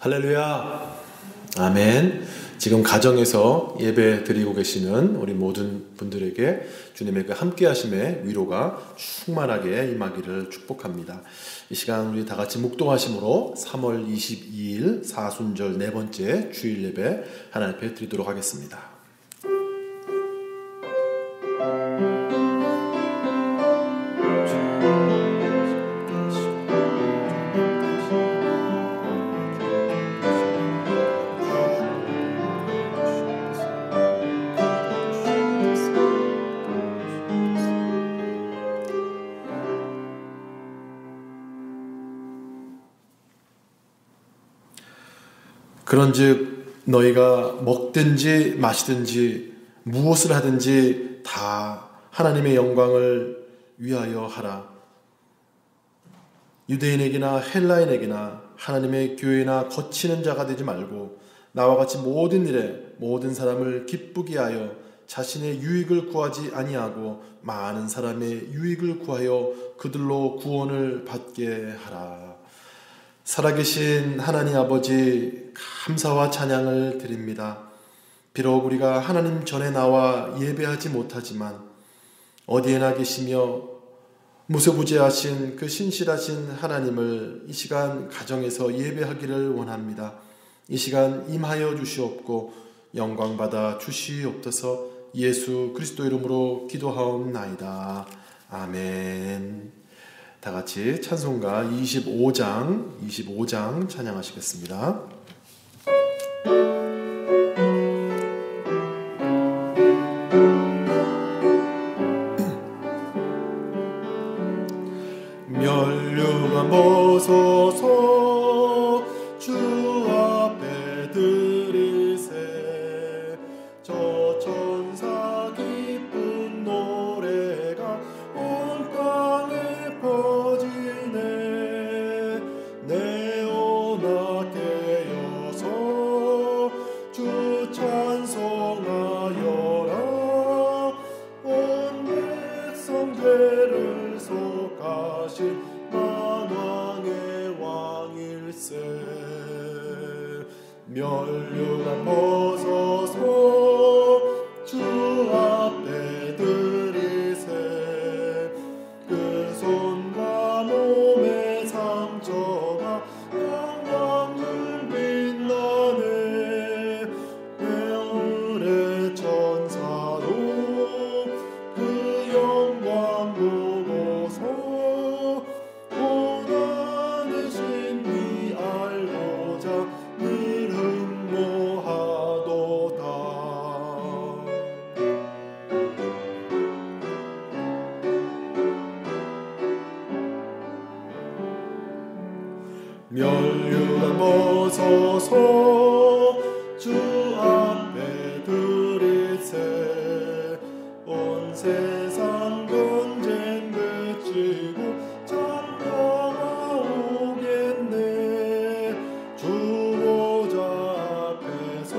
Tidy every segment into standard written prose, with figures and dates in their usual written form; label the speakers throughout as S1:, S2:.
S1: 할렐루야. 아멘. 지금 가정에서 예배 드리고 계시는 우리 모든 분들에게 주님의 그 함께 하심의 위로가 충만하게 임하기를 축복합니다. 이 시간 우리 다 같이 묵도하심으로 3월 22일 사순절 네 번째 주일 예배 하나님 앞에 드리도록 하겠습니다. 그런즉 너희가 먹든지 마시든지 무엇을 하든지 다 하나님의 영광을 위하여 하라. 유대인에게나 헬라인에게나 하나님의 교회나 거치는 자가 되지 말고 나와 같이 모든 일에 모든 사람을 기쁘게 하여 자신의 유익을 구하지 아니하고 많은 사람의 유익을 구하여 그들로 구원을 받게 하라. 살아계신 하나님 아버지, 감사와 찬양을 드립니다. 비록 우리가 하나님 전에 나와 예배하지 못하지만 어디에나 계시며 무소부재하신 그 신실하신 하나님을 이 시간 가정에서 예배하기를 원합니다. 이 시간 임하여 주시옵고 영광받아 주시옵소서. 예수 그리스도 이름으로 기도하옵나이다. 아멘. 다 같이 찬송가 25장 찬양하시겠습니다. 면류관 벗어서 주 앞에 드리세. 저 천사 기쁜 노래가 온 땅에 퍼지네. 내어나 깨어서 주 찬송하여라. 온 백성 죄를 속하신 만왕의 왕일세. 면류관 벗어서 주 앞에 드리세. 그 손과 몸의 상처가 영광을 빛나네. 배울의 천사도 그 영광 보고서 고난의 신비 알고자 늘 흠모하도다. 면류관 벗어서 주 앞에 드리세. 온 세상 전쟁 그치고 장로가 오겠네. 주 보좌 앞에서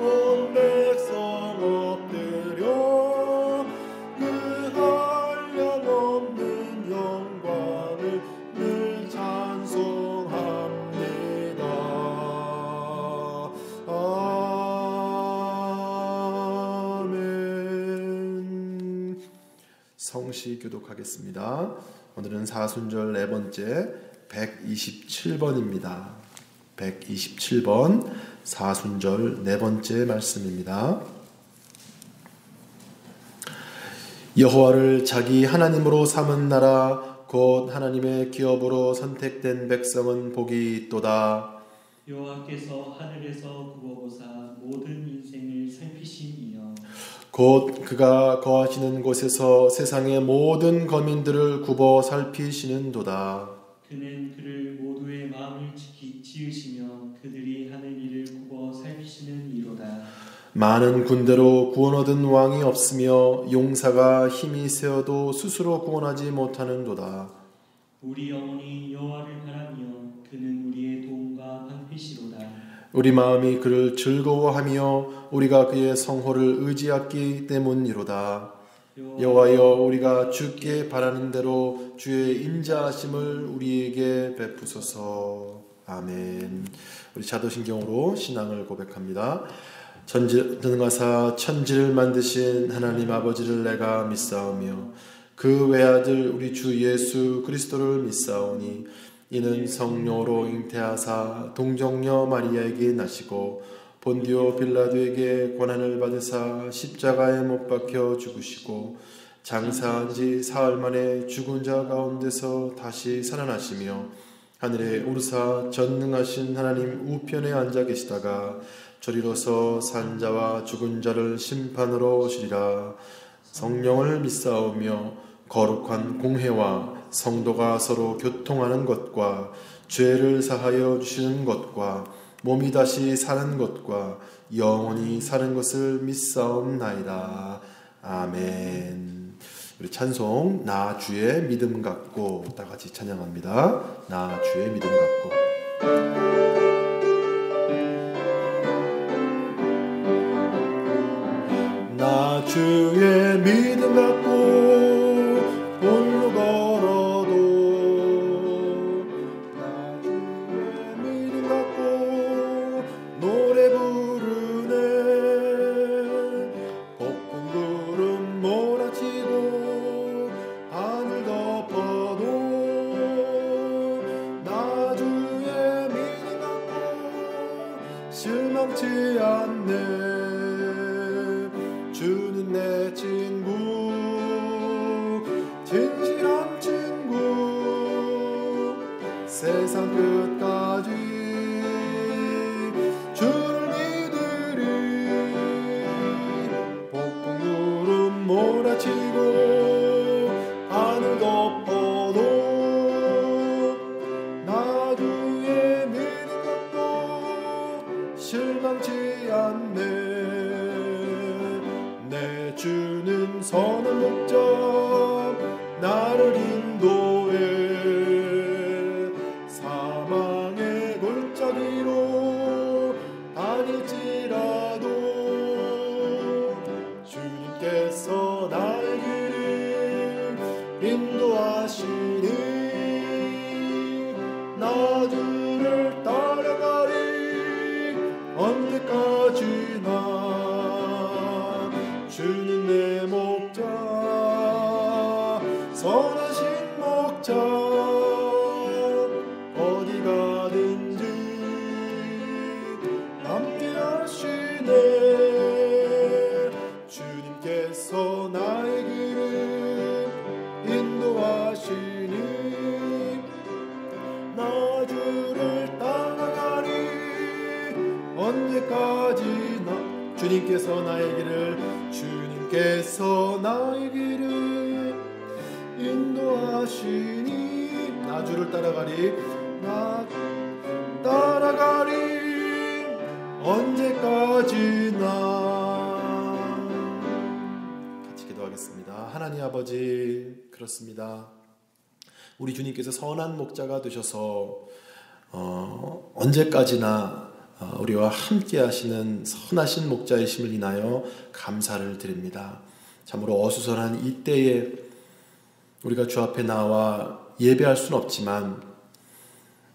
S1: 온 백성 엎드려 그 한량없는 영광을 늘 찬송합니다. 아멘. 성시 교독하겠습니다. 오늘은 사순절 네 번째 127번입니다. 127번 사순절 네 번째 말씀입니다. 여호와를 자기 하나님으로 삼은 나라 곧 하나님의 기업으로 선택된 백성은 복이 있도다.
S2: 여호와께서 하늘에서 굽어보사 모든 인생을 살피심이여.
S1: 곧 그가 거하시는 곳에서 세상의 모든 거민들을 굽어 살피시는도다.
S2: 그는 그를 모두의 마음을 지으시며 그들이 하는 일을 굽어 살피시는 이로다.
S1: 많은 군대로 구원 얻은 왕이 없으며 용사가 힘이 세어도 스스로 구원하지 못하는도다.
S2: 우리 영혼이 여호와를 바라며 그는 우리의 도움과 방패시로다.
S1: 우리 마음이 그를 즐거워하며 우리가 그의 성호를 의지하기 때문이로다. 여호와여, 우리가 주께 바라는 대로 주의 인자하심을 우리에게 베푸소서. 아멘. 우리 자도신경으로 신앙을 고백합니다. 전능하사 천지를 만드신 하나님 아버지를 내가 믿사오며 그 외아들 우리 주 예수 그리스도를 믿사오니 이는 성령으로 잉태하사 동정녀 마리아에게 나시고 본디오 빌라도에게 고난을 받으사 십자가에 못 박혀 죽으시고 장사한 지 사흘 만에 죽은 자 가운데서 다시 살아나시며 하늘에 오르사 전능하신 하나님 우편에 앉아 계시다가 저리로서 산 자와 죽은 자를 심판으로 오시리라. 성령을 믿사오며 거룩한 공회와 성도가 서로 교통하는 것과 죄를 사하여 주시는 것과 몸이 다시 사는 것과 영원히 사는 것을 믿사옵나이다. 아멘. 우리 찬송 나 주의 믿음 갖고 다 같이 찬양합니다. 나 주의 믿음 갖고. 나 주의 믿음 갖고 홀로 걸어도 나 주의 믿음 갖고 노래 부르네. 폭풍 구름 몰아치고 하늘 덮어도 나 주의 믿음 갖고 실망치 않네. 주는 내 친구 진실한 친구 세상 끝까지 주를 믿으리. 폭풍 구름 몰아치고 하늘 덮어도 나 주의 믿음 갖고 실망치 않네. 내 주는 선한 목자 나를 인도해. 사망의 골짜기로 다닐지라도 주님께서 나의 길을 인도하시니 나 주를 따라가리 언제까지나. 주는 내 목자 선하신 목자 어디 가든지 함께 하시네. 주님께서 나의 길을 인도하시니 나 주를 따라가리 언제까지나. 주님께서 나의 길을 인도하시니 나 주를 따라가리 언제까지나. 같이 기도하겠습니다. 하나님 아버지, 그렇습니다. 우리 주님께서 선한 목자가 되셔서 언제까지나 우리와 함께 하시는 선하신 목자이심을 인하여 감사를 드립니다. 참으로 어수선한 이때에 우리가 주 앞에 나와 예배할 수는 없지만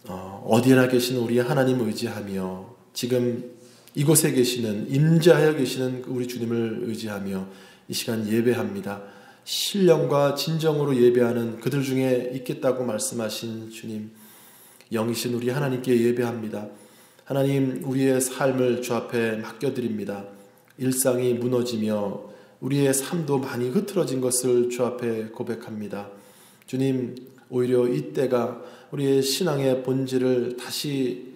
S1: 어디에나 계신 우리 하나님 의지하며 지금 이곳에 계시는 임재하여 계시는 우리 주님을 의지하며 이 시간 예배합니다. 신령과 진정으로 예배하는 그들 중에 있겠다고 말씀하신 주님, 영이신 우리 하나님께 예배합니다. 하나님, 우리의 삶을 주 앞에 맡겨드립니다. 일상이 무너지며 우리의 삶도 많이 흐트러진 것을 주 앞에 고백합니다. 주님, 오히려 이때가 우리의 신앙의 본질을 다시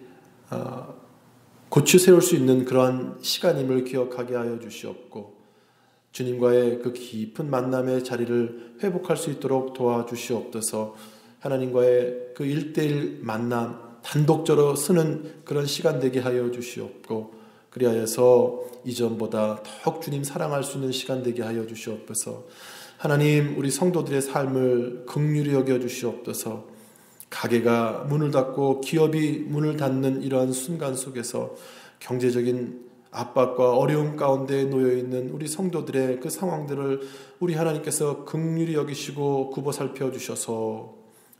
S1: 고쳐 세울 수 있는 그러한 시간임을 기억하게 하여 주시옵고, 주님과의 그 깊은 만남의 자리를 회복할 수 있도록 도와주시옵소서. 하나님과의 그 1:1 만남, 단독적으로 쓰는 그런 시간 되게 하여 주시옵고, 그리하여서 이전보다 더욱 주님 사랑할 수 있는 시간 되게 하여 주시옵소서. 하나님, 우리 성도들의 삶을 긍휼히 여겨 주시옵소서. 가게가 문을 닫고 기업이 문을 닫는 이러한 순간 속에서 경제적인 압박과 어려움 가운데 놓여있는 우리 성도들의 그 상황들을 우리 하나님께서 긍휼히 여기시고 굽어 살펴주셔서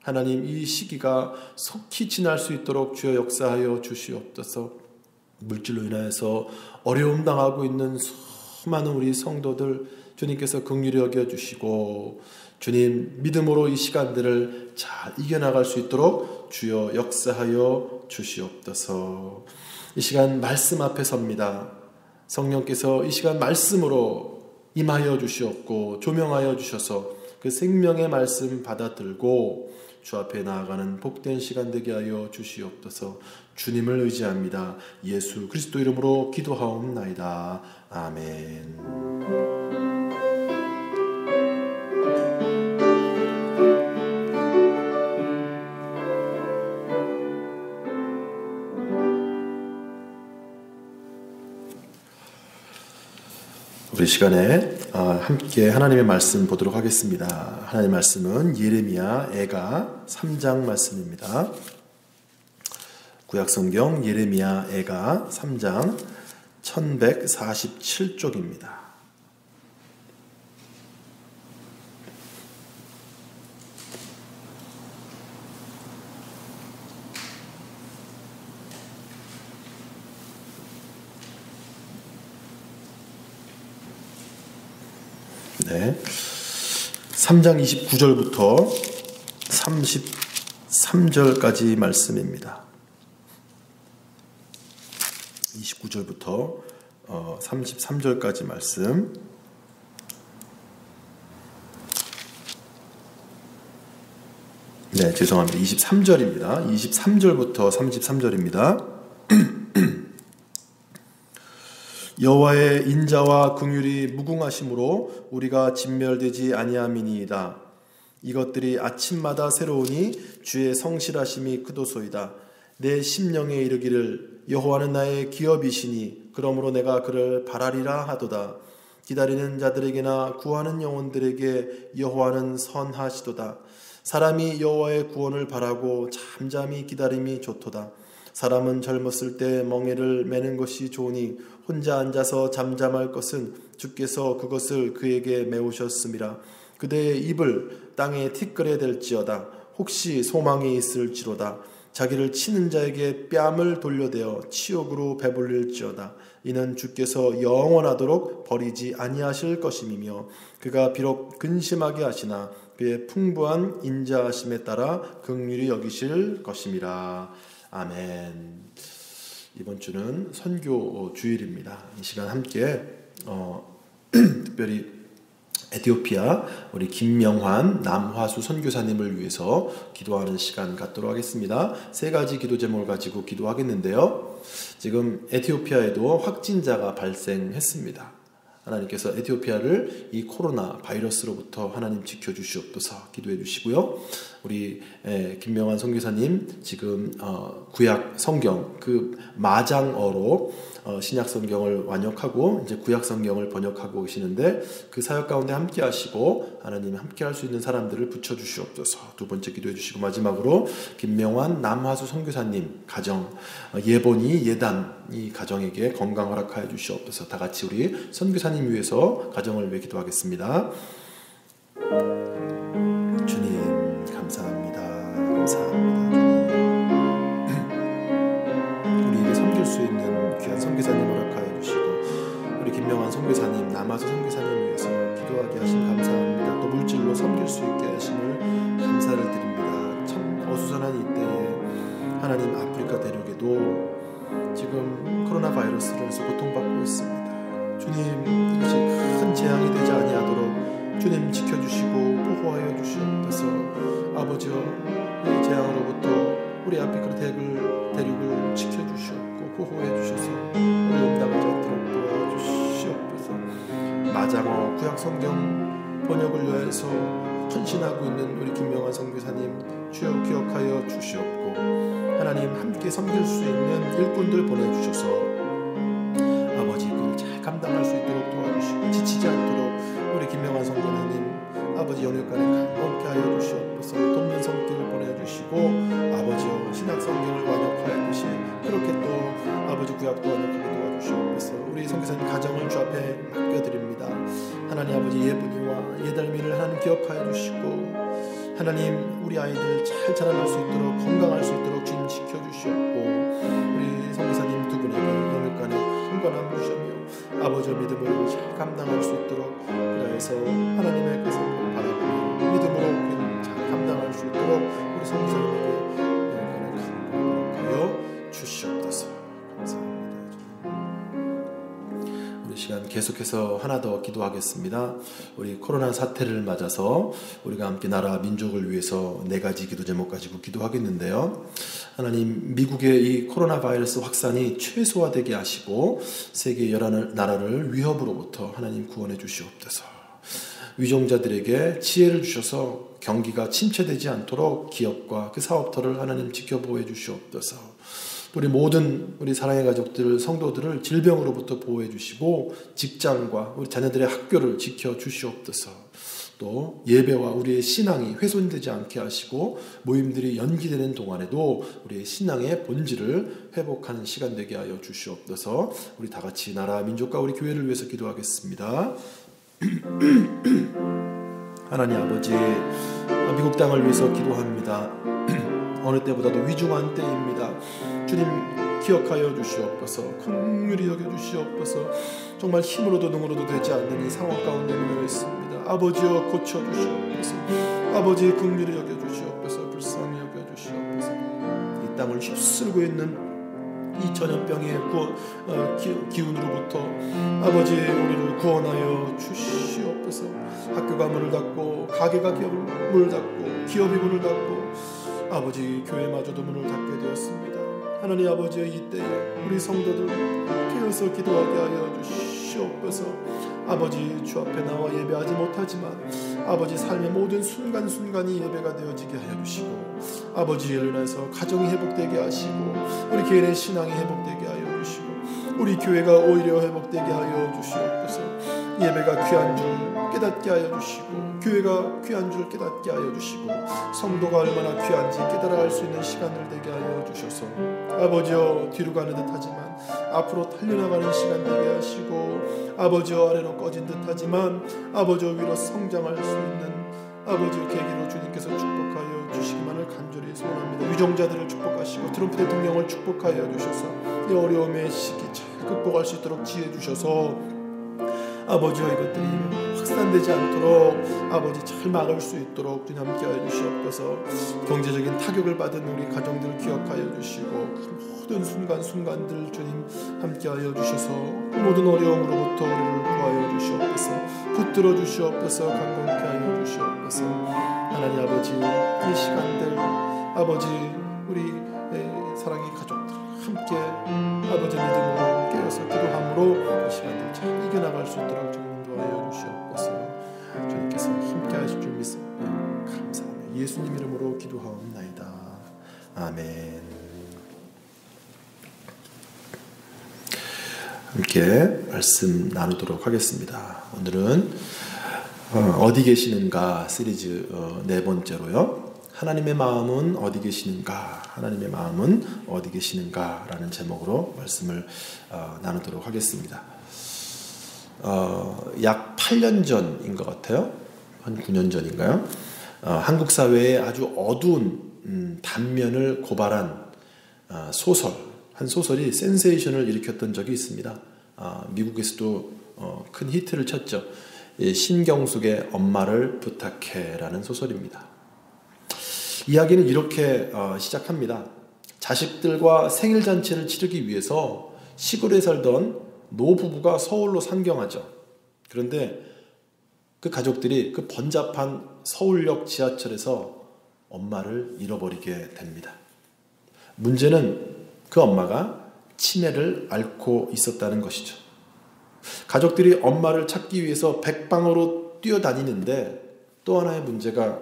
S1: 하나님 이 시기가 속히 지날 수 있도록 주여 역사하여 주시옵소서. 물질로 인하여서 어려움 당하고 있는 수많은 우리 성도들 주님께서 긍휼히 여겨주시고 주님 믿음으로 이 시간들을 잘 이겨나갈 수 있도록 주여 역사하여 주시옵소서. 이 시간 말씀 앞에 섭니다. 성령께서 이 시간 말씀으로 임하여 주시옵고 조명하여 주셔서 그 생명의 말씀 받아들고 주 앞에 나아가는 복된 시간 되게 하여 주시옵소서. 주님을 의지합니다. 예수 그리스도 이름으로 기도하옵나이다. 아멘. 우리 시간에 함께 하나님의 말씀 보도록 하겠습니다. 하나님의 말씀은 예레미야 애가 3장 말씀입니다. 구약성경 예레미야 애가 3장 1147쪽입니다. 네, 3장 29절부터 33절까지 말씀입니다. 29절부터 33절까지 말씀. 네, 죄송합니다. 23절입니다. 23절부터 33절입니다. 여호와의 인자와 긍휼이 무궁하심으로 우리가 진멸되지 아니함이니이다. 이것들이 아침마다 새로우니 주의 성실하심이 크도소이다. 내 심령에 이르기를 여호와는 나의 기업이시니 그러므로 내가 그를 바라리라 하도다. 기다리는 자들에게나 구하는 영혼들에게 여호와는 선하시도다. 사람이 여호와의 구원을 바라고 잠잠히 기다림이 좋도다. 사람은 젊었을 때 멍에를 매는 것이 좋으니 혼자 앉아서 잠잠할 것은 주께서 그것을 그에게 메우셨음이라. 그대의 입을 땅에 티끌에 댈지어다. 혹시 소망이 있을지로다. 자기를 치는 자에게 뺨을 돌려대어 치욕으로 배불릴지어다. 이는 주께서 영원하도록 버리지 아니하실 것임이며 그가 비록 근심하게 하시나 그의 풍부한 인자하심에 따라 긍휼히 여기실 것임이라. 아멘. 이번 주는 선교 주일입니다. 이 시간 함께 특별히 에티오피아 우리 김명환 남화수 선교사님을 위해서 기도하는 시간 갖도록 하겠습니다. 세 가지 기도 제목을 가지고 기도하겠는데요. 지금 에티오피아에도 확진자가 발생했습니다. 하나님께서 에티오피아를 이 코로나 바이러스로부터 하나님 지켜주시옵소서 기도해 주시고요. 우리 김명환 선교사님 지금 구약 성경 그 마장어로 신약 성경을 완역하고 이제 구약 성경을 번역하고 계시는데 그 사역 가운데 함께 하시고 하나님 함께 할 수 있는 사람들을 붙여 주시옵소서. 두 번째 기도해 주시고 마지막으로 김명환 남화수 선교사님 가정 예본이 예단 이 가정에게 건강 허락하여 주시옵소서. 다 같이 우리 선교사님 위해서 가정을 위해 기도하겠습니다. 주님 감사합니다. 감사합니다. 우리에게 섬길 수 있는 귀한 선교사님 허락하여 주시고 우리 김명환 선교사님 남아서 선교사님 위해서 기도하게 하심 감사합니다. 또 물질로 섬길 수 있게 하심을 감사를 드립니다. 참 어수선한 이때에 하나님 아프리카 대륙에도 지금 코로나 바이러스로 인해서 고통받고 있습니다. 주님 이것이 큰 재앙이 되지 아니하도록 주님 지켜주시고 보호하여 주시옵소서. 아버지여 이 재앙으로부터 우리 아프리카 대륙을 지켜주시옵고 보호해 주셔서 어려움 당하지 않도록 도와주시옵소서. 마장어 구약성경 번역을 위해서 헌신하고 있는 우리 김명환 선교사님 주여 기억하여 주시옵고 하나님 함께 섬길 수 있는 일꾼들 보내주셔서 아버지 그를 잘 감당할 수 있도록 도와주시고 지치지 않도록 우리 김명환 선교사님 아버지 영역간에 강건케 하여 주시옵소서. 돕는 손길을 보내주시고 아버지여 신약 성경을 완역하였듯이 그렇게 또 아버지 구약도 완역하게 도와주시옵소서. 우리 선교사님 가정을 주 앞에 맡겨드립니다. 하나님 아버지 예분이와 예달미를 하나님 기억하여 주시고 하나님 우리 아이들 잘 자라날 수 있도록 건강할 수 있도록 주님 지켜주시옵고 우리 선교사님 두 분에게 영육간에 평강함 주시며 아버지의 믿음을 잘 감당할 수 있도록 그래서 하나님의 그 성공을 바라보며 믿음으로 잘 감당할 수 있도록 우리 선교사님에게 영육간에 감동하여 주시옵소서. 감사합니다. 시간 계속해서 하나 더 기도하겠습니다. 우리 코로나 사태를 맞아서 우리가 함께 나라 민족을 위해서 4가지 기도 제목 가지고 기도하겠는데요. 하나님 미국의 이 코로나 바이러스 확산이 최소화되게 하시고 세계 여러 나라를 위협으로부터 하나님 구원해 주시옵소서. 위종자들에게 지혜를 주셔서 경기가 침체되지 않도록 기업과 그 사업터를 하나님 지켜보호해 주시옵소서. 우리 모든 우리 사랑의 가족들, 성도들을 질병으로부터 보호해 주시고 직장과 우리 자녀들의 학교를 지켜 주시옵소서. 또 예배와 우리의 신앙이 훼손되지 않게 하시고 모임들이 연기되는 동안에도 우리의 신앙의 본질을 회복하는 시간 되게 하여 주시옵소서. 우리 다 같이 나라 민족과 우리 교회를 위해서 기도하겠습니다. 하나님 아버지, 미국 땅을 위해서 기도합니다. 어느 때보다도 위중한 때입니다. 주님 기억하여 주시옵소서. 긍휼히 여겨주시옵소서. 정말 힘으로도 능으로도 되지 않는 이 상황 가운데 놓여 있습니다. 아버지여 고쳐주시옵소서. 아버지 긍휼히 여겨주시옵소서. 불쌍히 여겨주시옵소서. 이 땅을 휩쓸고 있는 이 전염병의 기운으로부터 아버지 우리를 구원하여 주시옵소서. 학교가 문을 닫고 가게가 문을 닫고 기업이 문을 닫고 아버지 교회마저도 문을 닫게 되었습니다. 하나님 아버지의 이때에 우리 성도들 깨어서 기도하게 하여 주시옵소서. 아버지 주 앞에 나와 예배하지 못하지만 아버지 삶의 모든 순간순간이 예배가 되어지게 하여 주시고 아버지를 인해서 가정이 회복되게 하시고 우리 개인의 신앙이 회복되게 하여 주시고 우리 교회가 오히려 회복되게 하여 주시옵소서. 예배가 귀한 줄 깨닫게 하여 주시고 교회가 귀한 줄 깨닫게 하여 주시고 성도가 얼마나 귀한지 깨달아갈 수 있는 시간을 되게 하여 주셔서 아버지여 뒤로 가는 듯 하지만 앞으로 달려나가는 시간 되게 하시고 아버지여 아래로 꺼진 듯 하지만 아버지여 위로 성장할 수 있는 아버지의 계기로 주님께서 축복하여 주시기만을 간절히 소원합니다. 위종자들을 축복하시고 트럼프 대통령을 축복하여 주셔서 이 어려움의 시기 잘 극복할 수 있도록 지혜 주셔서 아버지와 이것들이 확산되지 않도록 아버지 잘 막을 수 있도록 주님 함께하여 주시옵소서. 경제적인 타격을 받은 우리 가정들을 기억하여 주시고 그 모든 순간순간들 주님 함께하여 주셔서 그 모든 어려움으로부터 우리를 구하여 주시옵소서. 붙들어 주시옵소서. 강건케 하여 주시옵소서. 하나님 아버지 이 시간들 아버지 우리 사랑의 가족들 함께 아버지 믿음으로 깨어서 기도함으로 이 시간들 잘 이겨나갈 수 있도록 주님 인도하여 주시옵소서. 주님께서 함께 하실 줄 믿습니다. 감사합니다. 예수님 이름으로 기도하옵나이다. 아멘. 함께 말씀 나누도록 하겠습니다. 오늘은 어디 계시는가 시리즈 4번째로요. 하나님의 마음은 어디 계시는가? 하나님의 마음은 어디 계시는가? 라는 제목으로 말씀을 나누도록 하겠습니다. 약 8년 전인 것 같아요. 한 9년 전인가요? 한국 사회의 아주 어두운 단면을 고발한 소설, 한 소설이 센세이션을 일으켰던 적이 있습니다. 미국에서도 큰 히트를 쳤죠. 신경숙의 엄마를 부탁해 라는 소설입니다. 이야기는 이렇게 시작합니다. 자식들과 생일잔치를 치르기 위해서 시골에 살던 노부부가 서울로 상경하죠. 그런데 그 가족들이 그 번잡한 서울역 지하철에서 엄마를 잃어버리게 됩니다. 문제는 그 엄마가 치매를 앓고 있었다는 것이죠. 가족들이 엄마를 찾기 위해서 백방으로 뛰어다니는데 또 하나의 문제가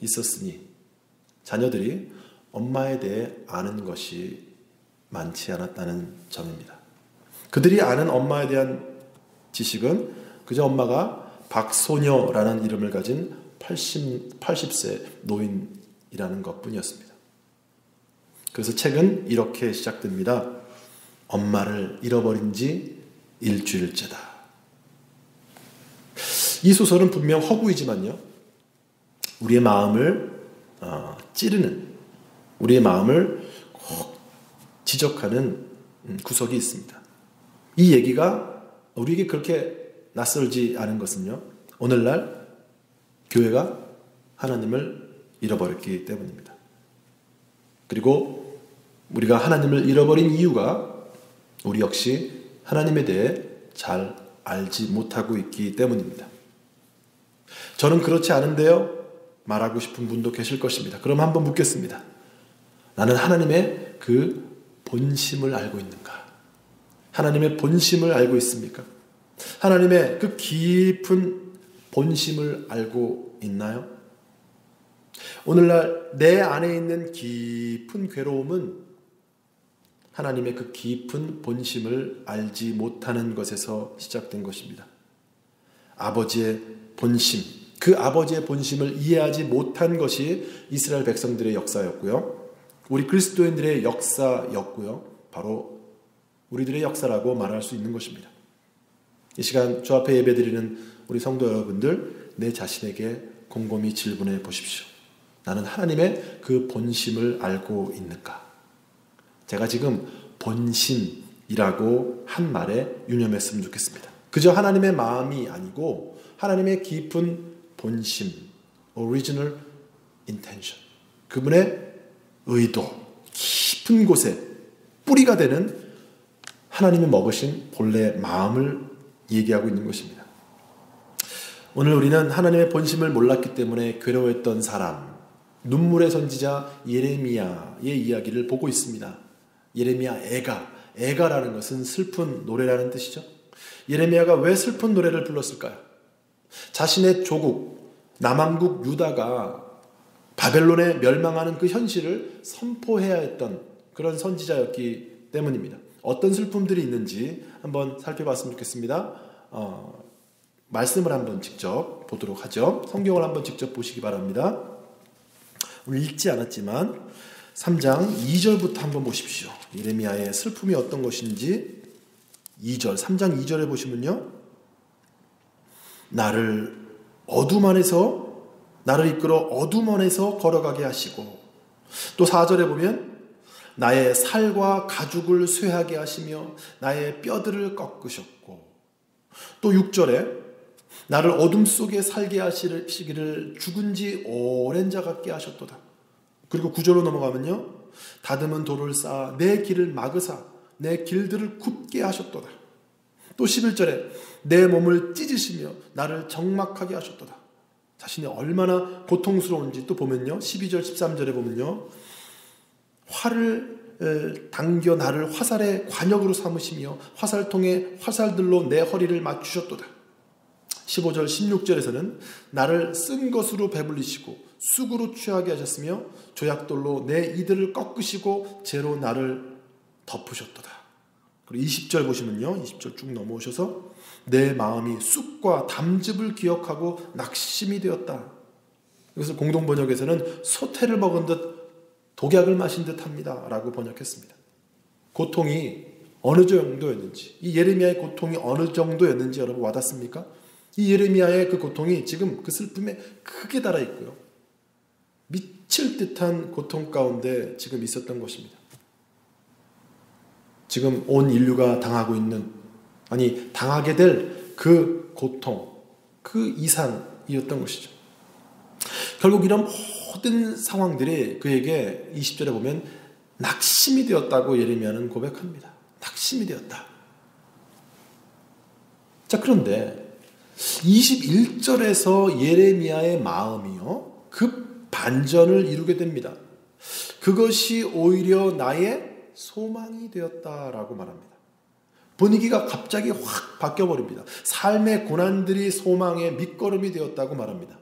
S1: 있었으니 자녀들이 엄마에 대해 아는 것이 많지 않았다는 점입니다. 그들이 아는 엄마에 대한 지식은 그저 엄마가 박소녀라는 이름을 가진 80세 노인이라는 것뿐이었습니다. 그래서 책은 이렇게 시작됩니다. 엄마를 잃어버린 지 일주일째다. 이 소설은 분명 허구이지만요. 우리의 마음을 찌르는, 우리의 마음을 꼭 지적하는 구석이 있습니다. 이 얘기가 우리에게 그렇게 낯설지 않은 것은요, 오늘날 교회가 하나님을 잃어버렸기 때문입니다. 그리고 우리가 하나님을 잃어버린 이유가 우리 역시 하나님에 대해 잘 알지 못하고 있기 때문입니다. 저는 그렇지 않은데요, 말하고 싶은 분도 계실 것입니다. 그럼 한번 묻겠습니다. 나는 하나님의 그 본심을 알고 있는가? 하나님의 본심을 알고 있습니까? 하나님의 그 깊은 본심을 알고 있나요? 오늘날 내 안에 있는 깊은 괴로움은 하나님의 그 깊은 본심을 알지 못하는 것에서 시작된 것입니다. 아버지의 본심, 그 아버지의 본심을 이해하지 못한 것이 이스라엘 백성들의 역사였고요. 우리 그리스도인들의 역사였고요. 바로 우리들의 역사라고 말할 수 있는 것입니다. 이 시간 주 앞에 예배드리는 우리 성도 여러분들, 내 자신에게 곰곰이 질문해 보십시오. 나는 하나님의 그 본심을 알고 있는가? 제가 지금 본심이라고 한 말에 유념했으면 좋겠습니다. 그저 하나님의 마음이 아니고 하나님의 깊은 본심, original intention, 그분의 의도, 깊은 곳에 뿌리가 되는 하나님이 먹으신 본래 마음을 얘기하고 있는 것입니다. 오늘 우리는 하나님의 본심을 몰랐기 때문에 괴로워했던 사람, 눈물의 선지자 예레미야의 이야기를 보고 있습니다. 예레미야 애가라는 것은 슬픈 노래라는 뜻이죠. 예레미야가 왜 슬픈 노래를 불렀을까요? 자신의 조국, 남왕국 유다가 바벨론에 멸망하는 그 현실을 선포해야 했던 그런 선지자였기 때문입니다. 어떤 슬픔들이 있는지 한번 살펴봤으면 좋겠습니다. 말씀을 한번 직접 보도록 하죠. 성경을 한번 직접 보시기 바랍니다. 오늘 읽지 않았지만 3장 2절부터 한번 보십시오. 예레미야의 슬픔이 어떤 것인지 2절, 3장 2절에 보시면요, 나를 이끌어 어둠 안에서 걸어가게 하시고, 또 4절에 보면 나의 살과 가죽을 쇠하게 하시며 나의 뼈들을 꺾으셨고, 또 6절에 나를 어둠 속에 살게 하시기를 죽은 지 오랜 자 같게 하셨도다. 그리고 9절로 넘어가면요, 다듬은 돌을 쌓아 내 길을 막으사 내 길들을 굽게 하셨도다. 또 11절에 내 몸을 찢으시며 나를 적막하게 하셨도다. 자신이 얼마나 고통스러운지 또 보면요, 12절 13절에 보면요, 활을 당겨 나를 화살의 관역으로 삼으시며 화살통에 화살들로 내 허리를 맞추셨도다. 15절 16절에서는 나를 쓴 것으로 배불리시고 쑥으로 취하게 하셨으며 조약돌로 내 이들을 꺾으시고 재로 나를 덮으셨도다. 그리고 20절 보시면요, 20절 쭉 넘어오셔서 내 마음이 쑥과 담즙을 기억하고 낙심이 되었다. 그래서 공동번역에서는 소태를 먹은 듯 독약을 마신 듯 합니다 라고 번역했습니다. 고통이 어느 정도였는지, 이 예레미야의 고통이 어느 정도였는지 여러분 와닿습니까? 이 예레미야의 그 고통이 지금 그 슬픔에 크게 달아 있고요, 미칠 듯한 고통 가운데 지금 있었던 것입니다. 지금 온 인류가 당하고 있는, 당하게 될 그 고통, 그 이상이었던 것이죠. 결국 이런 모든 상황들이 그에게 20절에 보면 낙심이 되었다고 예레미야는 고백합니다. 낙심이 되었다. 자, 그런데 21절에서 예레미야의 마음이요, 급 반전을 이루게 됩니다. 그것이 오히려 나의 소망이 되었다라고 말합니다. 분위기가 갑자기 확 바뀌어버립니다. 삶의 고난들이 소망의 밑거름이 되었다고 말합니다.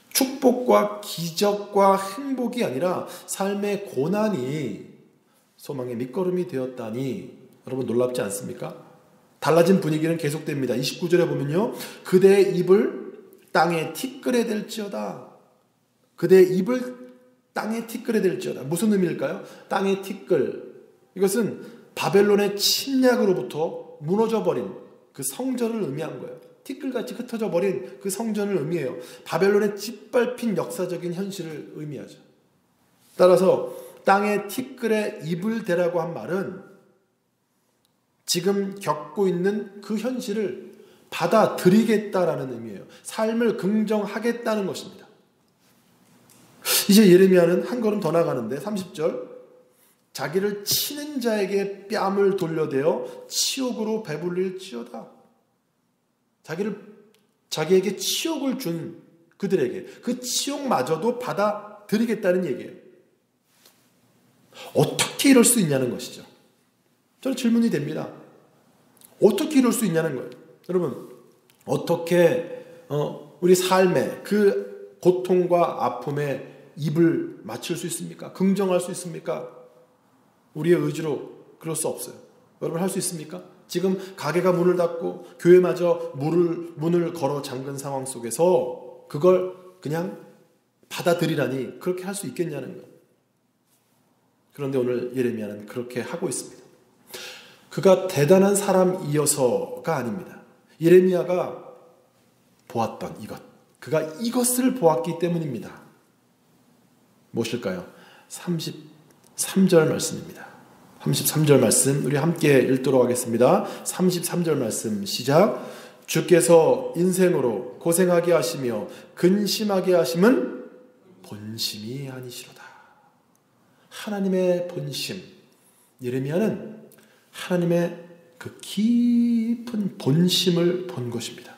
S1: 축복과 기적과 행복이 아니라 삶의 고난이 소망의 밑거름이 되었다니 여러분 놀랍지 않습니까? 달라진 분위기는 계속됩니다. 29절에 보면요, 그대의 입을 땅에 티끌에 댈지어다. 그대의 입을 땅에 티끌에 댈지어다. 무슨 의미일까요? 땅의 티끌, 이것은 바벨론의 침략으로부터 무너져버린 그 성전을 의미한 거예요. 티끌같이 흩어져 버린 그 성전을 의미해요. 바벨론의 짓밟힌 역사적인 현실을 의미하죠. 따라서 땅의 티끌에 입을 대라고 한 말은 지금 겪고 있는 그 현실을 받아들이겠다라는 의미예요. 삶을 긍정하겠다는 것입니다. 이제 예레미야는 한 걸음 더 나가는데 30절, 자기를 치는 자에게 뺨을 돌려대어 치욕으로 배불릴지어다. 자기에게 치욕을 준 그들에게 그 치욕마저도 받아들이겠다는 얘기예요. 어떻게 이럴 수 있냐는 것이죠. 저는 질문이 됩니다. 어떻게 이럴 수 있냐는 거예요. 여러분, 어떻게 우리 삶의 그 고통과 아픔에 입을 맞출 수 있습니까? 긍정할 수 있습니까? 우리의 의지로 그럴 수 없어요. 여러분, 할 수 있습니까? 지금 가게가 문을 닫고 교회마저 문을 걸어 잠근 상황 속에서 그걸 그냥 받아들이라니 그렇게 할 수 있겠냐는 거예요. 그런데 오늘 예레미야는 그렇게 하고 있습니다. 그가 대단한 사람이어서가 아닙니다. 예레미야가 보았던 이것, 그가 이것을 보았기 때문입니다. 무엇일까요? 33절 말씀입니다. 33절 말씀 우리 함께 읽도록 하겠습니다. 33절 말씀 시작. 주께서 인생으로 고생하게 하시며 근심하게 하심은 본심이 아니시로다. 하나님의 본심. 예레미야는 하나님의 그 깊은 본심을 본 것입니다.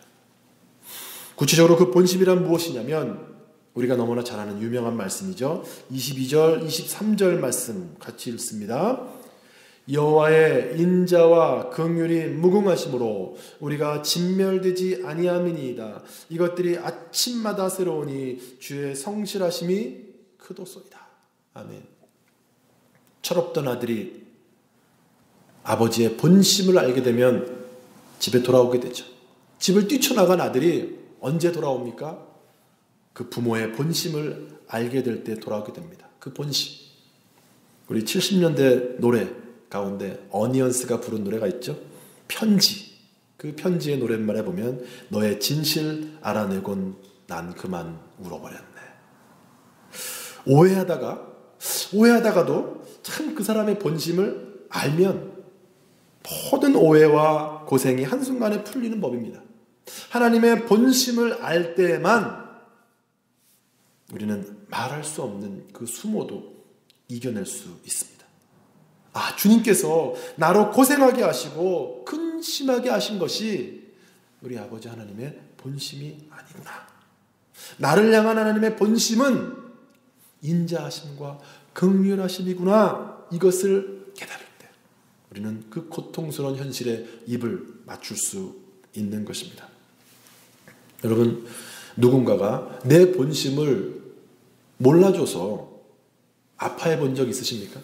S1: 구체적으로 그 본심이란 무엇이냐면 우리가 너무나 잘 아는 유명한 말씀이죠. 22절, 23절 말씀 같이 읽습니다. 여호와의 인자와 긍휼이 무궁하심으로 우리가 진멸되지 아니함이니이다. 이것들이 아침마다 새로우니 주의 성실하심이 크도소이다. 아멘. 철없던 아들이 아버지의 본심을 알게 되면 집에 돌아오게 되죠. 집을 뛰쳐나간 아들이 언제 돌아옵니까? 그 부모의 본심을 알게 될 때 돌아오게 됩니다. 그 본심. 우리 70년대 노래 가운데 어니언스가 부른 노래가 있죠. 편지. 그 편지의 노랫말에 보면 너의 진실 알아내곤 난 그만 울어버렸네. 오해하다가도 참 그 사람의 본심을 알면 모든 오해와 고생이 한순간에 풀리는 법입니다. 하나님의 본심을 알 때만 우리는 말할 수 없는 그 수모도 이겨낼 수 있습니다. 아, 주님께서 나로 고생하게 하시고 근심하게 하신 것이 우리 아버지 하나님의 본심이 아니구나. 나를 향한 하나님의 본심은 인자하심과 긍휼하심이구나. 이것을 깨달을 때 우리는 그 고통스러운 현실에 입을 맞출 수 있는 것입니다. 여러분, 누군가가 내 본심을 몰라줘서 아파해 본 적 있으십니까?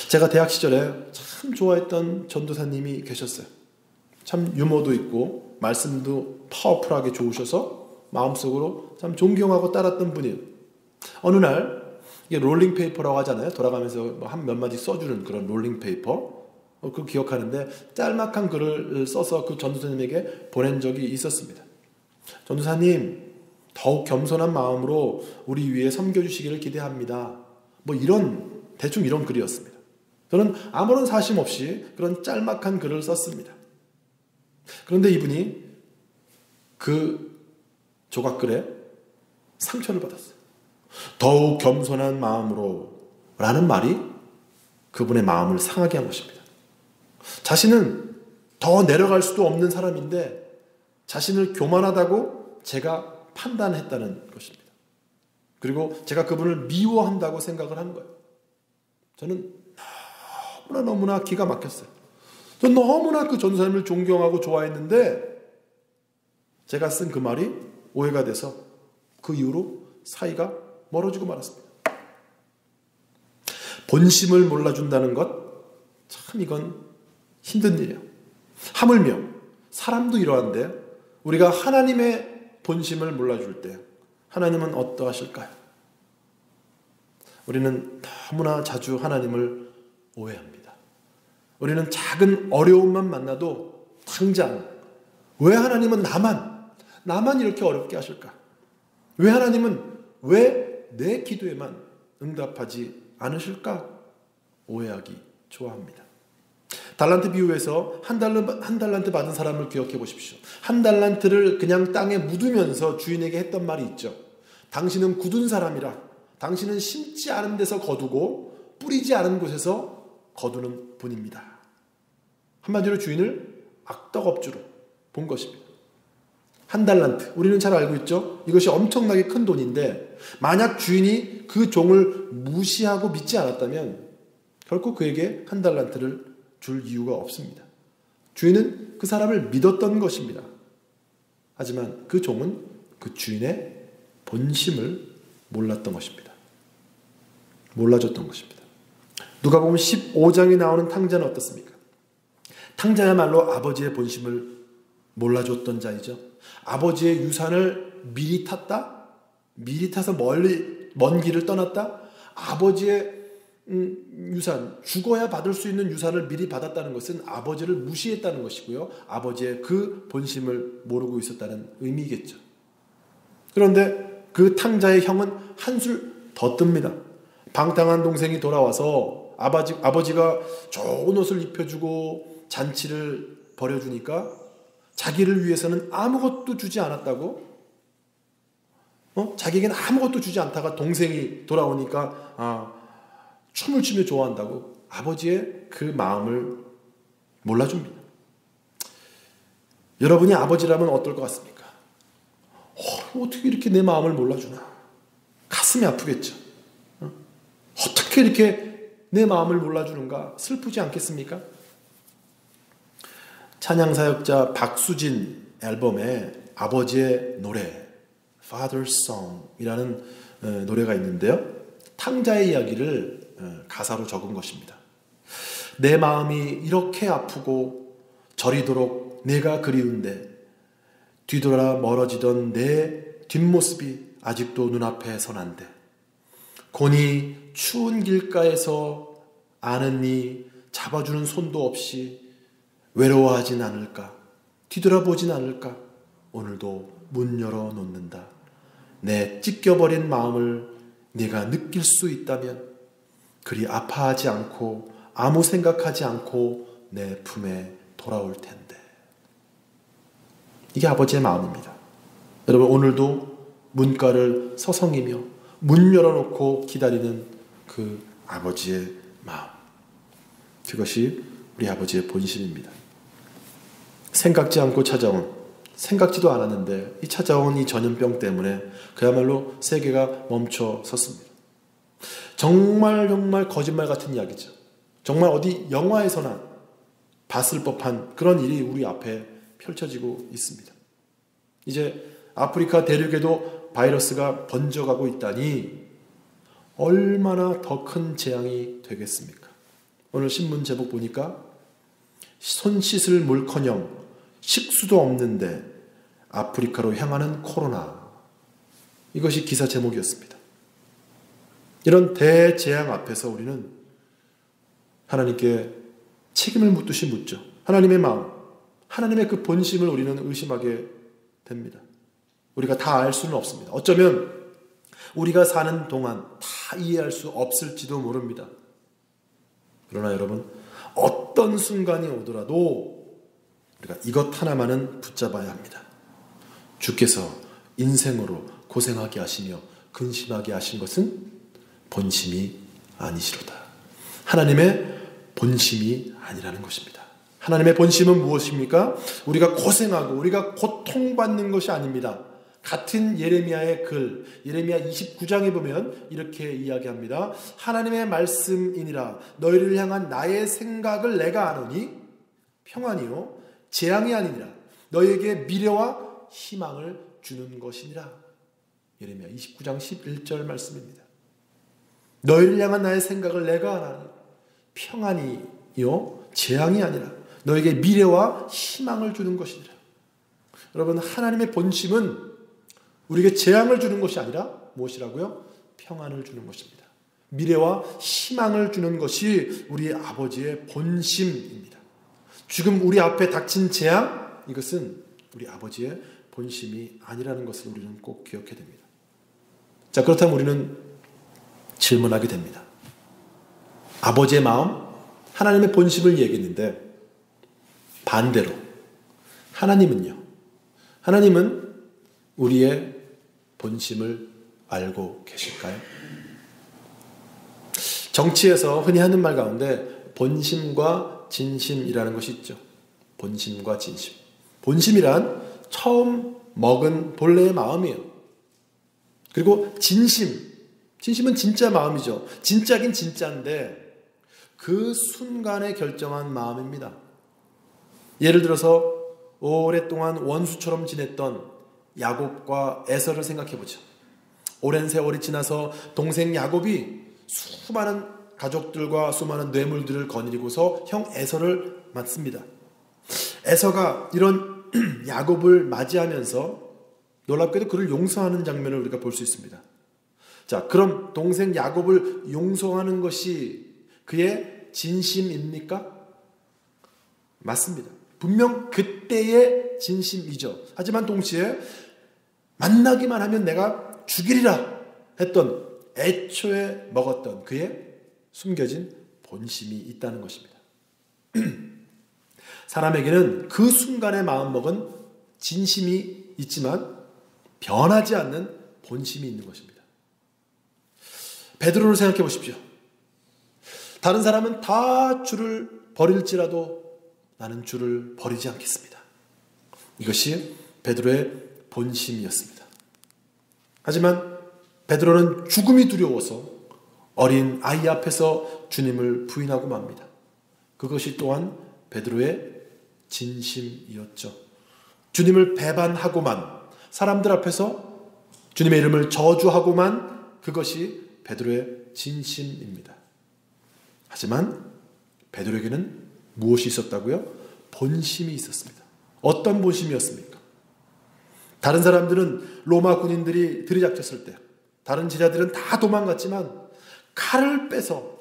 S1: 제가 대학 시절에 참 좋아했던 전도사님이 계셨어요. 참 유머도 있고 말씀도 파워풀하게 좋으셔서 마음속으로 참 존경하고 따랐던 분이에요. 어느 날 이게 롤링페이퍼라고 하잖아요. 돌아가면서 한 몇 마디 써주는 그런 롤링페이퍼. 그거 기억하는데 짤막한 글을 써서 그 전도사님에게 보낸 적이 있었습니다. 전도사님, 더욱 겸손한 마음으로 우리 위에 섬겨주시기를 기대합니다. 대충 이런 글이었습니다. 저는 아무런 사심 없이 그런 짤막한 글을 썼습니다. 그런데 이분이 그 조각글에 상처를 받았어요. 더욱 겸손한 마음으로 라는 말이 그분의 마음을 상하게 한 것입니다. 자신은 더 내려갈 수도 없는 사람인데 자신을 교만하다고 제가 판단했다는 것입니다. 그리고 제가 그분을 미워한다고 생각을 한 거예요. 저는 너무나 기가 막혔어요. 저는 너무나 그 전도사님을 존경하고 좋아했는데 제가 쓴 그 말이 오해가 돼서 그 이후로 사이가 멀어지고 말았습니다. 본심을 몰라준다는 것, 참 이건 힘든 일이에요. 하물며 사람도 이러한데 우리가 하나님의 본심을 몰라줄 때 하나님은 어떠하실까요? 우리는 너무나 자주 하나님을 오해합니다. 우리는 작은 어려움만 만나도 당장 왜 하나님은 나만 이렇게 어렵게 하실까? 왜 하나님은 왜 내 기도에만 응답하지 않으실까? 오해하기 좋아합니다. 달란트 비유에서 한 달란트 받은 사람을 기억해 보십시오. 한 달란트를 그냥 땅에 묻으면서 주인에게 했던 말이 있죠. 당신은 굳은 사람이라 당신은 심지 않은 데서 거두고 뿌리지 않은 곳에서 거두는 분입니다. 한마디로 주인을 악덕업주로 본 것입니다. 한 달란트, 우리는 잘 알고 있죠. 이것이 엄청나게 큰 돈인데 만약 주인이 그 종을 무시하고 믿지 않았다면 결코 그에게 한 달란트를 줄 이유가 없습니다. 주인은 그 사람을 믿었던 것입니다. 하지만 그 종은 그 주인의 본심을 몰랐던 것입니다. 몰라줬던 것입니다. 누가복음 15장에 나오는 탕자는 어떻습니까? 탕자야말로 아버지의 본심을 몰라줬던 자이죠. 아버지의 유산을 미리 탔다? 미리 타서 먼 길을 떠났다? 아버지의 유산, 죽어야 받을 수 있는 유산을 미리 받았다는 것은 아버지를 무시했다는 것이고요. 아버지의 그 본심을 모르고 있었다는 의미겠죠. 그런데 그 탕자의 형은 한술 더 뜹니다. 방탕한 동생이 돌아와서 아버지가 좋은 옷을 입혀주고 잔치를 벌여주니까 자기를 위해서는 아무것도 주지 않았다고? 자기에게는 아무것도 주지 않다가 동생이 돌아오니까 춤을 추며 좋아한다고 아버지의 그 마음을 몰라줍니다. 여러분이 아버지라면 어떨 것 같습니까? 어떻게 이렇게 내 마음을 몰라주나? 가슴이 아프겠죠. 어떻게 이렇게 내 마음을 몰라주는가? 슬프지 않겠습니까? 찬양사역자 박수진 앨범에 아버지의 노래 Father's Song이라는 노래가 있는데요. 탕자의 이야기를 가사로 적은 것입니다. 내 마음이 이렇게 아프고 저리도록 내가 그리운데 뒤돌아 멀어지던 내 뒷모습이 아직도 눈앞에 선한데 곤히 추운 길가에서 아는 이 잡아주는 손도 없이 외로워하진 않을까? 뒤돌아보진 않을까? 오늘도 문 열어놓는다. 내 찢겨버린 마음을 네가 느낄 수 있다면 그리 아파하지 않고 아무 생각하지 않고 내 품에 돌아올 텐데. 이게 아버지의 마음입니다. 여러분 오늘도 문가를 서성이며 문 열어놓고 기다리는 그 아버지의 마음. 그것이 우리 아버지의 본심입니다. 생각지 않고 찾아온, 생각지도 않았는데 이 찾아온 이 전염병 때문에 그야말로 세계가 멈춰 섰습니다. 정말 거짓말 같은 이야기죠. 정말 어디 영화에서나 봤을 법한 그런 일이 우리 앞에 펼쳐지고 있습니다. 이제 아프리카 대륙에도 바이러스가 번져가고 있다니 얼마나 더 큰 재앙이 되겠습니까? 오늘 신문 제목 보니까 손 씻을 물커녕 식수도 없는데 아프리카로 향하는 코로나. 이것이 기사 제목이었습니다. 이런 대재앙 앞에서 우리는 하나님께 책임을 묻듯이 묻죠. 하나님의 마음, 하나님의 그 본심을 우리는 의심하게 됩니다. 우리가 다 알 수는 없습니다. 어쩌면 우리가 사는 동안 다 이해할 수 없을지도 모릅니다. 그러나 여러분, 어떤 순간이 오더라도 우리가 이것 하나만은 붙잡아야 합니다. 주께서 인생으로 고생하게 하시며 근심하게 하신 것은 본심이 아니시로다. 하나님의 본심이 아니라는 것입니다. 하나님의 본심은 무엇입니까? 우리가 고생하고 우리가 고통받는 것이 아닙니다. 같은 예레미야의 글, 예레미야 29장에 보면 이렇게 이야기합니다. 하나님의 말씀이니라. 너희를 향한 나의 생각을 내가 아노니 평안이요 재앙이 아니니라. 너희에게 미래와 희망을 주는 것이니라. 예레미야 29장 11절 말씀입니다. 너희를 향한 나의 생각을 내가 아노니 평안이요 재앙이 아니라 너에게 미래와 희망을 주는 것이니라. 여러분, 하나님의 본심은 우리에게 재앙을 주는 것이 아니라 무엇이라고요? 평안을 주는 것입니다. 미래와 희망을 주는 것이 우리 아버지의 본심입니다. 지금 우리 앞에 닥친 재앙, 이것은 우리 아버지의 본심이 아니라는 것을 우리는 꼭 기억해야 됩니다. 자, 그렇다면 우리는 질문하게 됩니다. 아버지의 마음, 하나님의 본심을 얘기했는데 반대로 하나님은요? 하나님은 우리의 본심을 알고 계실까요? 정치에서 흔히 하는 말 가운데 본심과 진심이라는 것이 있죠. 본심과 진심. 본심이란 처음 먹은 본래의 마음이에요. 그리고 진심은 진짜 마음이죠. 진짜긴 진짜인데 그 순간에 결정한 마음입니다. 예를 들어서 오랫동안 원수처럼 지냈던 야곱과 에서를 생각해보죠. 오랜 세월이 지나서 동생 야곱이 수많은 가족들과 수많은 뇌물들을 거느리고서 형 에서를 맞습니다. 에서가 이런 야곱을 맞이하면서 놀랍게도 그를 용서하는 장면을 우리가 볼 수 있습니다. 자, 그럼 동생 야곱을 용서하는 것이 그의 진심입니까? 맞습니다. 분명 그때의 진심이죠. 하지만 동시에 만나기만 하면 내가 죽이리라 했던 애초에 먹었던 그의 숨겨진 본심이 있다는 것입니다. 사람에게는 그 순간에 마음먹은 진심이 있지만 변하지 않는 본심이 있는 것입니다. 베드로를 생각해 보십시오. 다른 사람은 다 주를 버릴지라도 나는 주를 버리지 않겠습니다. 이것이 베드로의 본심이었습니다. 하지만 베드로는 죽음이 두려워서 어린 아이 앞에서 주님을 부인하고 맙니다. 그것이 또한 베드로의 진심이었죠. 주님을 배반하고만, 사람들 앞에서 주님의 이름을 저주하고만, 그것이 베드로의 진심입니다. 하지만 베드로에게는 무엇이 있었다고요? 본심이 있었습니다. 어떤 본심이었습니까? 다른 사람들은 로마 군인들이 들이닥쳤을 때 다른 제자들은 다 도망갔지만 칼을 빼서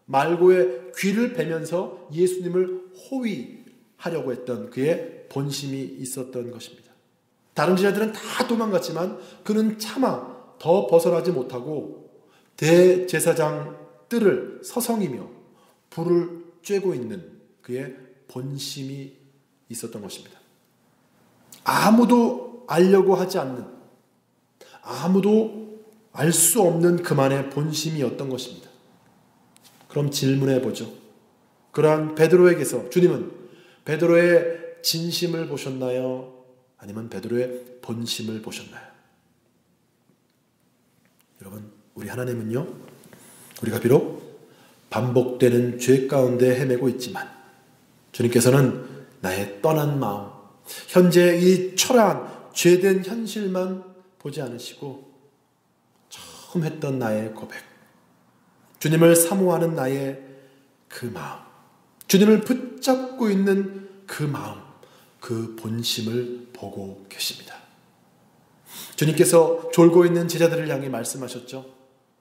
S1: 말고의 귀를 베면서 예수님을 호위하려고 했던 그의 본심이 있었던 것입니다. 다른 제자들은 다 도망갔지만 그는 차마 더 벗어나지 못하고 대제사장 뜰을 서성이며 불을 쬐고 있는 그의 본심이 있었던 것입니다. 아무도 알려고 하지 않는, 아무도 알 수 없는 그만의 본심이었던 것입니다. 그럼 질문해 보죠. 그러한 베드로에게서 주님은 베드로의 진심을 보셨나요? 아니면 베드로의 본심을 보셨나요? 여러분, 우리 하나님은요, 우리가 비록 반복되는 죄 가운데 헤매고 있지만 주님께서는 나의 떠난 마음, 현재 이 초라한 죄된 현실만 보지 않으시고 처음 했던 나의 고백, 주님을 사모하는 나의 그 마음, 주님을 붙잡고 있는 그 마음, 그 본심을 보고 계십니다. 주님께서 졸고 있는 제자들을 향해 말씀하셨죠.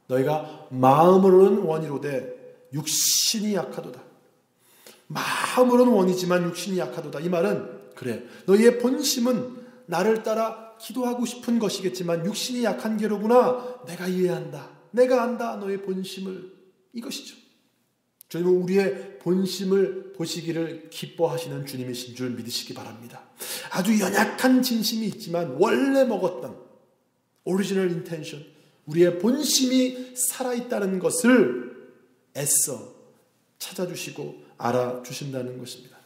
S1: 너희가 마음으로는 원이로되 육신이 약하도다. 마음으로는 원이지만 육신이 약하도다. 이 말은 그래, 너희의 본심은 나를 따라 기도하고 싶은 것이겠지만 육신이 약한 게로구나. 내가 이해한다. 내가 안다. 너의 본심을. 이것이죠. 주님은 우리의 본심을 보시기를 기뻐하시는 주님이신 줄 믿으시기 바랍니다. 아주 연약한 진심이 있지만 원래 먹었던 오리지널 인텐션, 우리의 본심이 살아있다는 것을 애써 찾아주시고 알아주신다는 것입니다.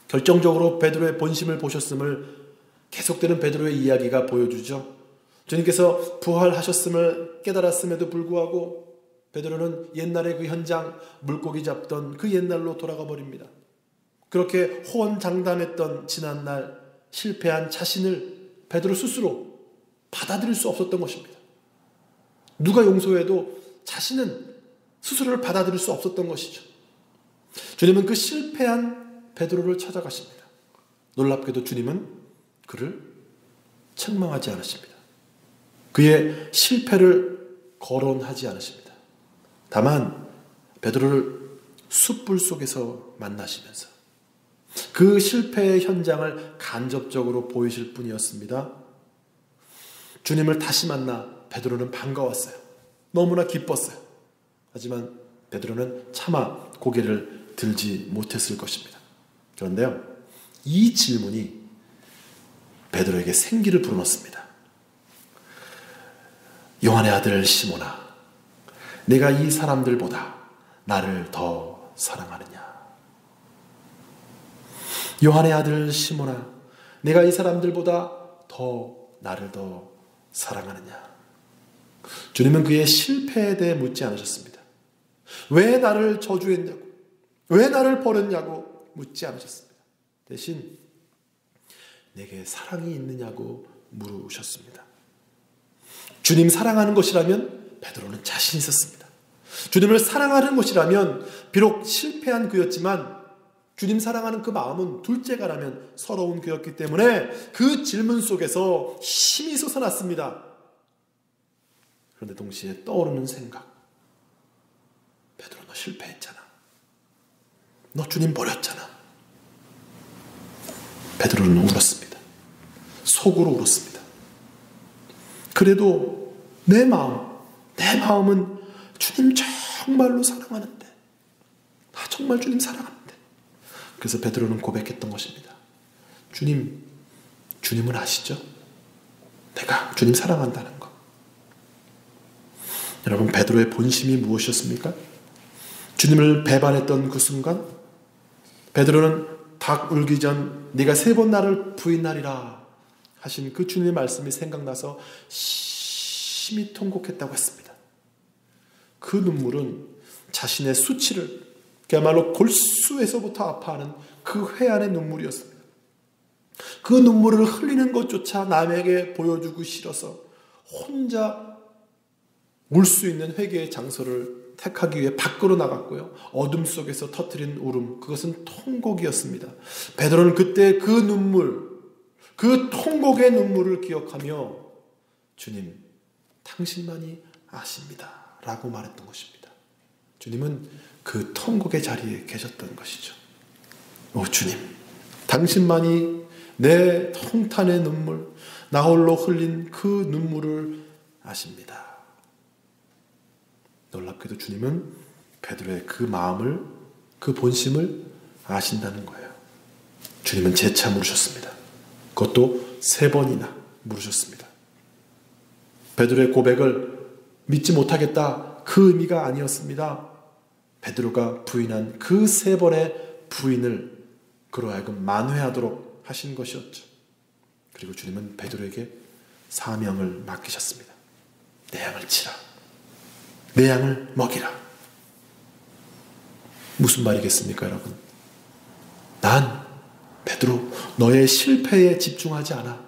S1: 결정적으로 베드로의 본심을 보셨음을 계속되는 베드로의 이야기가 보여주죠. 주님께서 부활하셨음을 깨달았음에도 불구하고 베드로는 옛날의 그 현장, 물고기 잡던 그 옛날로 돌아가 버립니다. 그렇게 호언장담했던 지난날 실패한 자신을 베드로 스스로 받아들일 수 없었던 것입니다. 누가 용서해도 자신은 스스로를 받아들일 수 없었던 것이죠. 주님은 그 실패한 베드로를 찾아가십니다. 놀랍게도 주님은 그를 책망하지 않으십니다. 그의 실패를 거론하지 않으십니다. 다만 베드로를 숯불 속에서 만나시면서 그 실패의 현장을 간접적으로 보이실 뿐이었습니다. 주님을 다시 만나 베드로는 반가웠어요. 너무나 기뻤어요. 하지만 베드로는 차마 고개를 들지 못했을 것입니다. 그런데요, 이 질문이 베드로에게 생기를 불어넣습니다. 요한의 아들 시몬아, 내가 이 사람들보다 나를 더 사랑하느냐? 요한의 아들 시몬아, 내가 이 사람들보다 나를 더 사랑하느냐? 주님은 그의 실패에 대해 묻지 않으셨습니다. 왜 나를 저주했냐고, 왜 나를 버렸냐고 묻지 않으셨습니다. 대신 내게 사랑이 있느냐고 물으셨습니다. 주님 사랑하는 것이라면 베드로는 자신 있었습니다. 주님을 사랑하는 것이라면 비록 실패한 그였지만 주님 사랑하는 그 마음은 둘째가라면 서러운 그였기 때문에 그 질문 속에서 힘이 솟아났습니다. 그런데 동시에 떠오르는 생각, 베드로 너 실패했잖아. 너 주님 버렸잖아. 베드로는 울었습니다. 속으로 울었습니다. 그래도 내 마음은 주님 정말로 사랑하는데, 나 정말 주님 사랑하는데. 그래서 베드로는 고백했던 것입니다. 주님은 아시죠? 내가 주님 사랑한다는 거. 여러분, 베드로의 본심이 무엇이었습니까? 주님을 배반했던 그 순간 베드로는 닭 울기 전 네가 3번 나를 부인하리라 하신 그 주님의 말씀이 생각나서 심히 통곡했다고 했습니다. 그 눈물은 자신의 수치를, 그야말로 골수에서부터 아파하는 그 회한의 눈물이었습니다. 그 눈물을 흘리는 것조차 남에게 보여주고 싫어서 혼자 울 수 있는 회개의 장소를 택하기 위해 밖으로 나갔고요. 어둠 속에서 터뜨린 울음, 그것은 통곡이었습니다. 베드로는 그때 그 눈물, 그 통곡의 눈물을 기억하며 주님, 당신만이 아십니다 라고 말했던 것입니다. 주님은 그 통곡의 자리에 계셨던 것이죠. 오 주님, 당신만이 내 통탄의 눈물, 나 홀로 흘린 그 눈물을 아십니다. 놀랍게도 주님은 베드로의 그 마음을, 그 본심을 아신다는 거예요. 주님은 재차 물으셨습니다. 그것도 3번이나 물으셨습니다. 베드로의 고백을 믿지 못하겠다, 그 의미가 아니었습니다. 베드로가 부인한 그 3번의 부인을 그로 하여금 만회하도록 하신 것이었죠. 그리고 주님은 베드로에게 사명을 맡기셨습니다. 내 양을 치라, 내 양을 먹이라. 무슨 말이겠습니까, 여러분? 난 베드로 너의 실패에 집중하지 않아.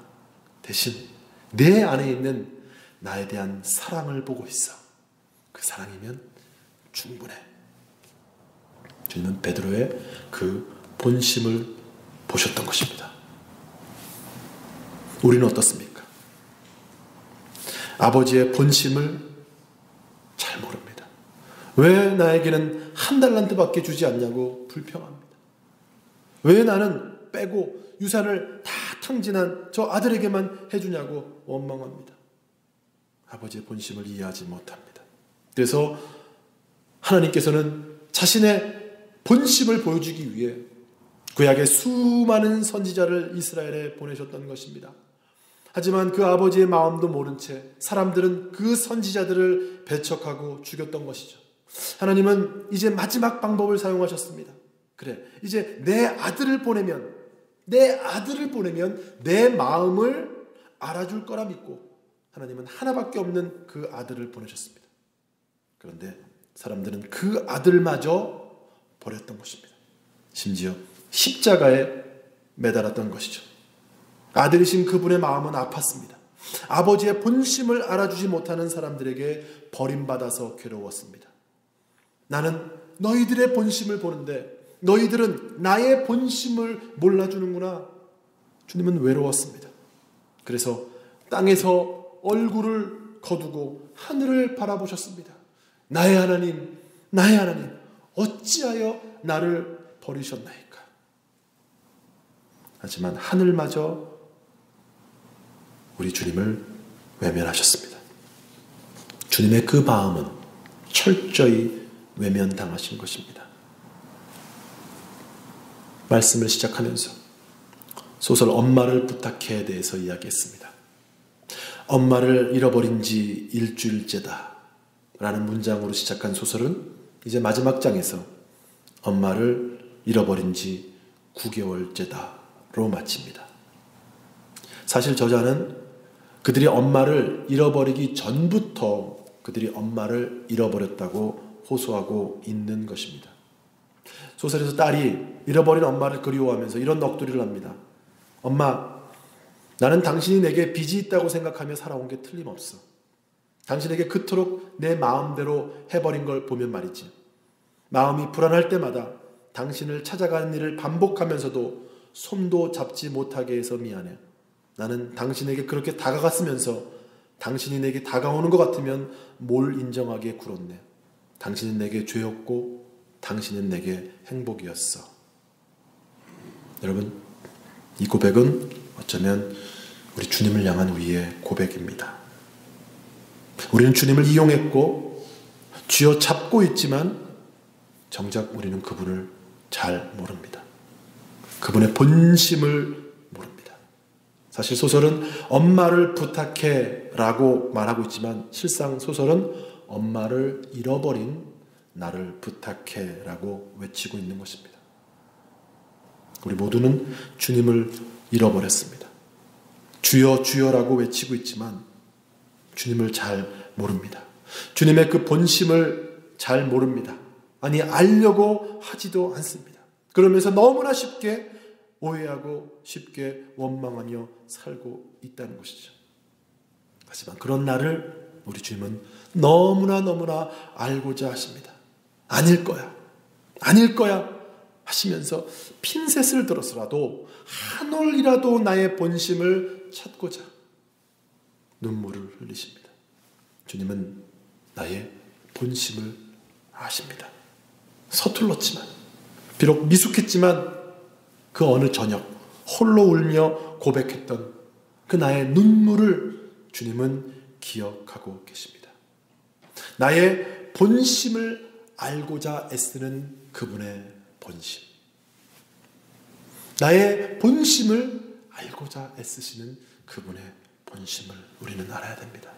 S1: 대신 내 안에 있는 나에 대한 사랑을 보고 있어. 그 사랑이면 충분해. 주님은 베드로의 그 본심을 보셨던 것입니다. 우리는 어떻습니까? 아버지의 본심을 잘 모릅니다. 왜 나에게는 1달란트밖에 주지 않냐고 불평합니다. 왜 나는 빼고 유산을 다 탕진한 저 아들에게만 해주냐고 원망합니다. 아버지의 본심을 이해하지 못합니다. 그래서 하나님께서는 자신의 본심을 보여주기 위해 구약의 수많은 선지자를 이스라엘에 보내셨던 것입니다. 하지만 그 아버지의 마음도 모른 채 사람들은 그 선지자들을 배척하고 죽였던 것이죠. 하나님은 이제 마지막 방법을 사용하셨습니다. 그래, 이제 내 아들을 보내면 내 마음을 알아줄 거라 믿고 하나님은 하나밖에 없는 그 아들을 보내셨습니다. 그런데 사람들은 그 아들마저 버렸던 것입니다. 심지어 십자가에 매달았던 것이죠. 아들이신 그분의 마음은 아팠습니다. 아버지의 본심을 알아주지 못하는 사람들에게 버림받아서 괴로웠습니다. 나는 너희들의 본심을 보는데 너희들은 나의 본심을 몰라주는구나. 주님은 외로웠습니다. 그래서 땅에서 얼굴을 거두고 하늘을 바라보셨습니다. 나의 하나님, 어찌하여 나를 버리셨나이까? 하지만 하늘마저 우리 주님을 외면하셨습니다. 주님의 그 마음은 철저히 외면당하신 것입니다. 말씀을 시작하면서 소설 엄마를 부탁해에 대해서 이야기했습니다. 엄마를 잃어버린 지 일주일째다 라는 문장으로 시작한 소설은 이제 마지막 장에서 엄마를 잃어버린 지 9개월째다로 마칩니다. 사실 저자는 그들이 엄마를 잃어버리기 전부터 그들이 엄마를 잃어버렸다고 호소하고 있는 것입니다. 소설에서 딸이 잃어버린 엄마를 그리워하면서 이런 넋두리를 합니다. 엄마, 나는 당신이 내게 빚이 있다고 생각하며 살아온 게 틀림없어. 당신에게 그토록 내 마음대로 해버린 걸 보면 말이지. 마음이 불안할 때마다 당신을 찾아가는 일을 반복하면서도 손도 잡지 못하게 해서 미안해. 나는 당신에게 그렇게 다가갔으면서 당신이 내게 다가오는 것 같으면 뭘 인정하게 굴었네. 당신은 내게 죄였고 당신은 내게 행복이었어. 여러분, 이 고백은 어쩌면 우리 주님을 향한 우리의 고백입니다. 우리는 주님을 이용했고 쥐어잡고 있지만 정작 우리는 그분을 잘 모릅니다. 그분의 본심을 모릅니다. 사실 소설은 엄마를 부탁해 라고 말하고 있지만 실상 소설은 엄마를 잃어버린 나를 부탁해 라고 외치고 있는 것입니다. 우리 모두는 주님을 잃어버렸습니다. 주여 주여라고 외치고 있지만 주님을 잘 모릅니다. 주님의 그 본심을 잘 모릅니다. 아니, 알려고 하지도 않습니다. 그러면서 너무나 쉽게 오해하고 쉽게 원망하며 살고 있다는 것이죠. 하지만 그런 나를 우리 주님은 너무나 알고자 하십니다. 아닐 거야 하시면서 핀셋을 들어서라도 한 올이라도 나의 본심을 찾고자 눈물을 흘리십니다. 주님은 나의 본심을 아십니다. 서툴렀지만, 비록 미숙했지만 그 어느 저녁 홀로 울며 고백했던 그 나의 눈물을 주님은 기억하고 계십니다. 나의 본심을 알고자 애쓰는 그분의 본심, 나의 본심을 알고자 애쓰시는 그분의 본심을 우리는 알아야 됩니다.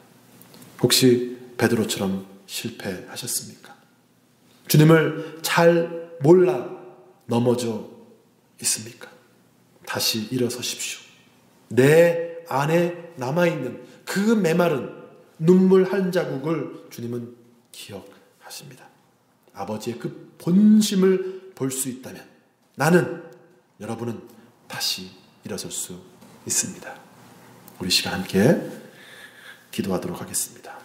S1: 혹시 베드로처럼 실패하셨습니까? 주님을 잘 몰라 넘어져 있습니까? 다시 일어서십시오. 내 안에 남아있는 그 메마른 눈물 한 자국을 주님은 기억하십니다. 아버지의 그 본심을 볼 수 있다면 나는, 여러분은 다시 일어설 수 있습니다. 우리 시간 함께 기도하도록 하겠습니다.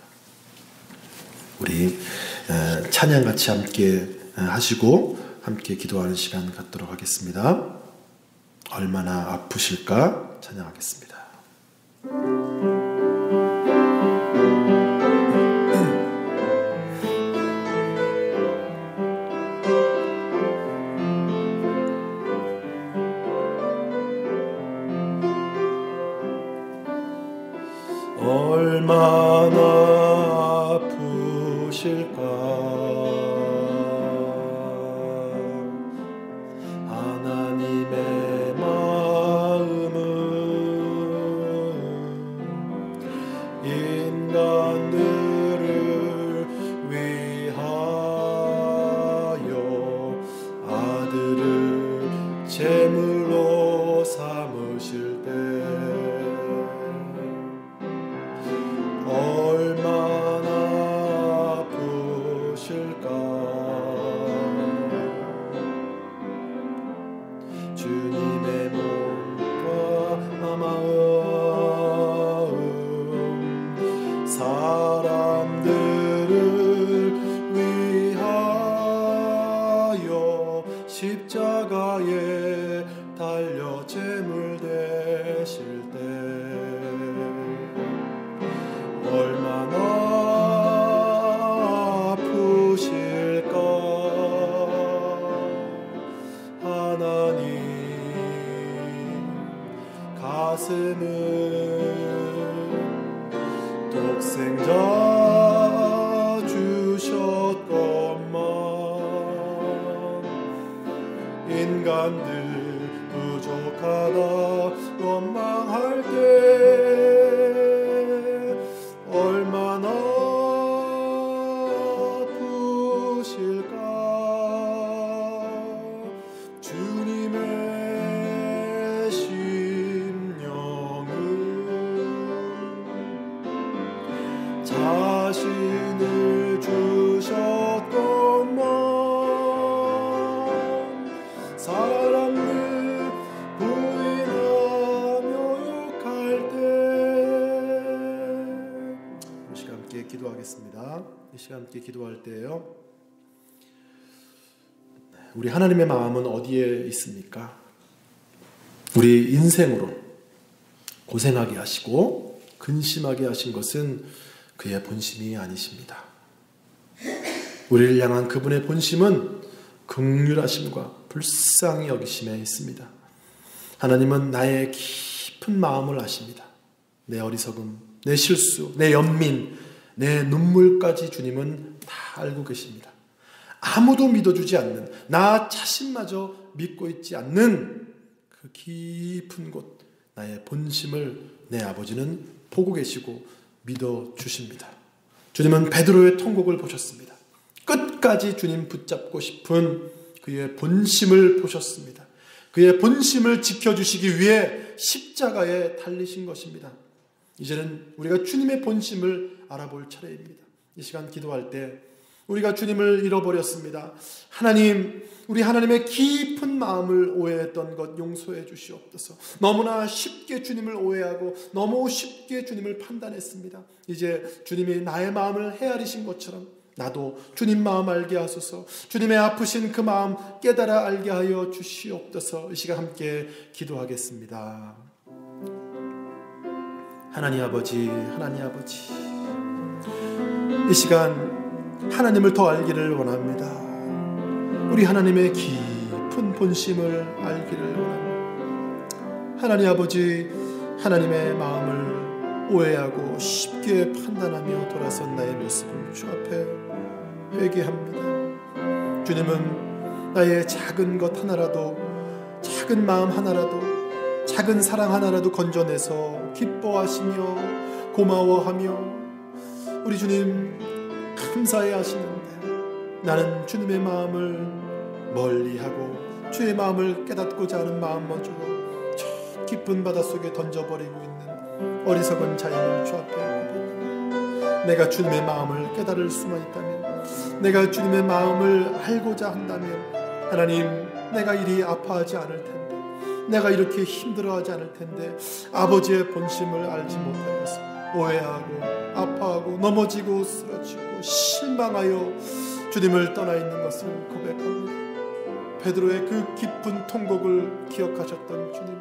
S1: 우리 찬양 같이 함께 하시고 함께 기도하는 시간 갖도록 하겠습니다. 얼마나 아프실까 찬양하겠습니다. 얼마나 아프실까 하나님의 마음은 인간들을 위하여 아들을 제물로 삼으실 때 얼마나 아프실까 주님의 몸과 마음 사랑 독생자 주셨건만 인간들 부족하다 원망할 때 얼마나 아프실까. 주님의 심령은 자신을 주셨건만 사람들 부인하며 욕할 때. 이 시간 함께 기도하겠습니다. 이 시간 함께 기도할 때요, 우리 하나님의 마음은 어디에 있습니까? 우리 인생으로 고생하게 하시고 근심하게 하신 것은 그의 본심이 아니십니다. 우리를 향한 그분의 본심은 긍휼하심과 불쌍히 여기심에 있습니다. 하나님은 나의 깊은 마음을 아십니다. 내 어리석음, 내 실수, 내 연민, 내 눈물까지 주님은 다 알고 계십니다. 아무도 믿어주지 않는, 나 자신마저 믿고 있지 않는 그 깊은 곳, 나의 본심을 내 아버지는 보고 계시고 믿어주십니다. 주님은 베드로의 통곡을 보셨습니다. 끝까지 주님 붙잡고 싶은 그의 본심을 보셨습니다. 그의 본심을 지켜주시기 위해 십자가에 달리신 것입니다. 이제는 우리가 주님의 본심을 알아볼 차례입니다. 이 시간 기도할 때 우리가 주님을 잃어버렸습니다. 하나님, 우리 하나님의 깊은 마음을 오해했던 것 용서해 주시옵소서. 너무나 쉽게 주님을 오해하고 너무 쉽게 주님을 판단했습니다. 이제 주님이 나의 마음을 헤아리신 것처럼 나도 주님 마음 알게 하소서. 주님의 아프신 그 마음 깨달아 알게 하여 주시옵소서. 이 시간 함께 기도하겠습니다. 하나님 아버지, 하나님 아버지, 이 시간 하나님을 더 알기를 원합니다. 우리 하나님의 깊은 본심을 알기를 원합니다. 하나님 아버지, 하나님의 마음을 오해하고 쉽게 판단하며 돌아선 나의 모습을 주 앞에 회개합니다. 주님은 나의 작은 것 하나라도, 작은 마음 하나라도, 작은 사랑 하나라도 건져내서 기뻐하시며 고마워하며 우리 주님 감사해 하시는데 나는 주님의 마음을 멀리하고 주의 마음을 깨닫고자 하는 마음마저도 저 깊은 바닷속에 던져버리고 있는 어리석은 자임을 주 앞에 고백합니다. 내가 주님의 마음을 깨달을 수만 있다면, 내가 주님의 마음을 알고자 한다면 하나님, 내가 이리 아파하지 않을 텐데, 내가 이렇게 힘들어하지 않을 텐데 아버지의 본심을 알지 못하여서 오해하고 아파하고 넘어지고 쓰러지고 실망하여 주님을 떠나 있는 것을 고백합니다. 베드로의 그 깊은 통곡을 기억하셨던 주님,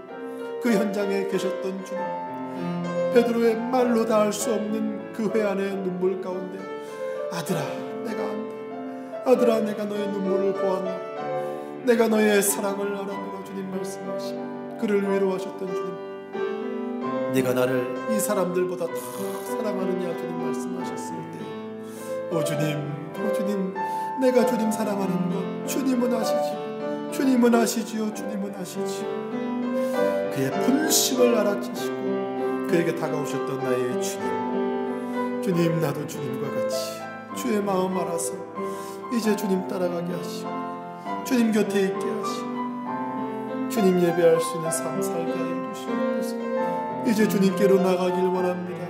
S1: 그 현장에 계셨던 주님, 베드로의 말로 다 할 수 없는 그 회한의 눈물 가운데 아들아 내가 안다, 아들아 내가 너의 눈물을 보았노라, 내가 너의 사랑을 알아노라 주님 말씀하시고 그를 위로하셨던 주님, 네가 나를 이 사람들보다 더 사랑하느냐 주님 말씀하셨을 때 오 주님, 오 주님, 내가 주님 사랑하는 것 주님은 아시지요, 주님은 아시지요, 주님은 아시지요. 그의 본심을 알아채시고 그에게 다가오셨던 나의 주님, 주님 나도 주님과 같이 주의 마음 알아서 이제 주님 따라가게 하시고 주님 곁에 있게 하시고 주님 예배할 수 있는 삶 살게 하여 주시옵소서. 이제 주님께로 나가길 원합니다.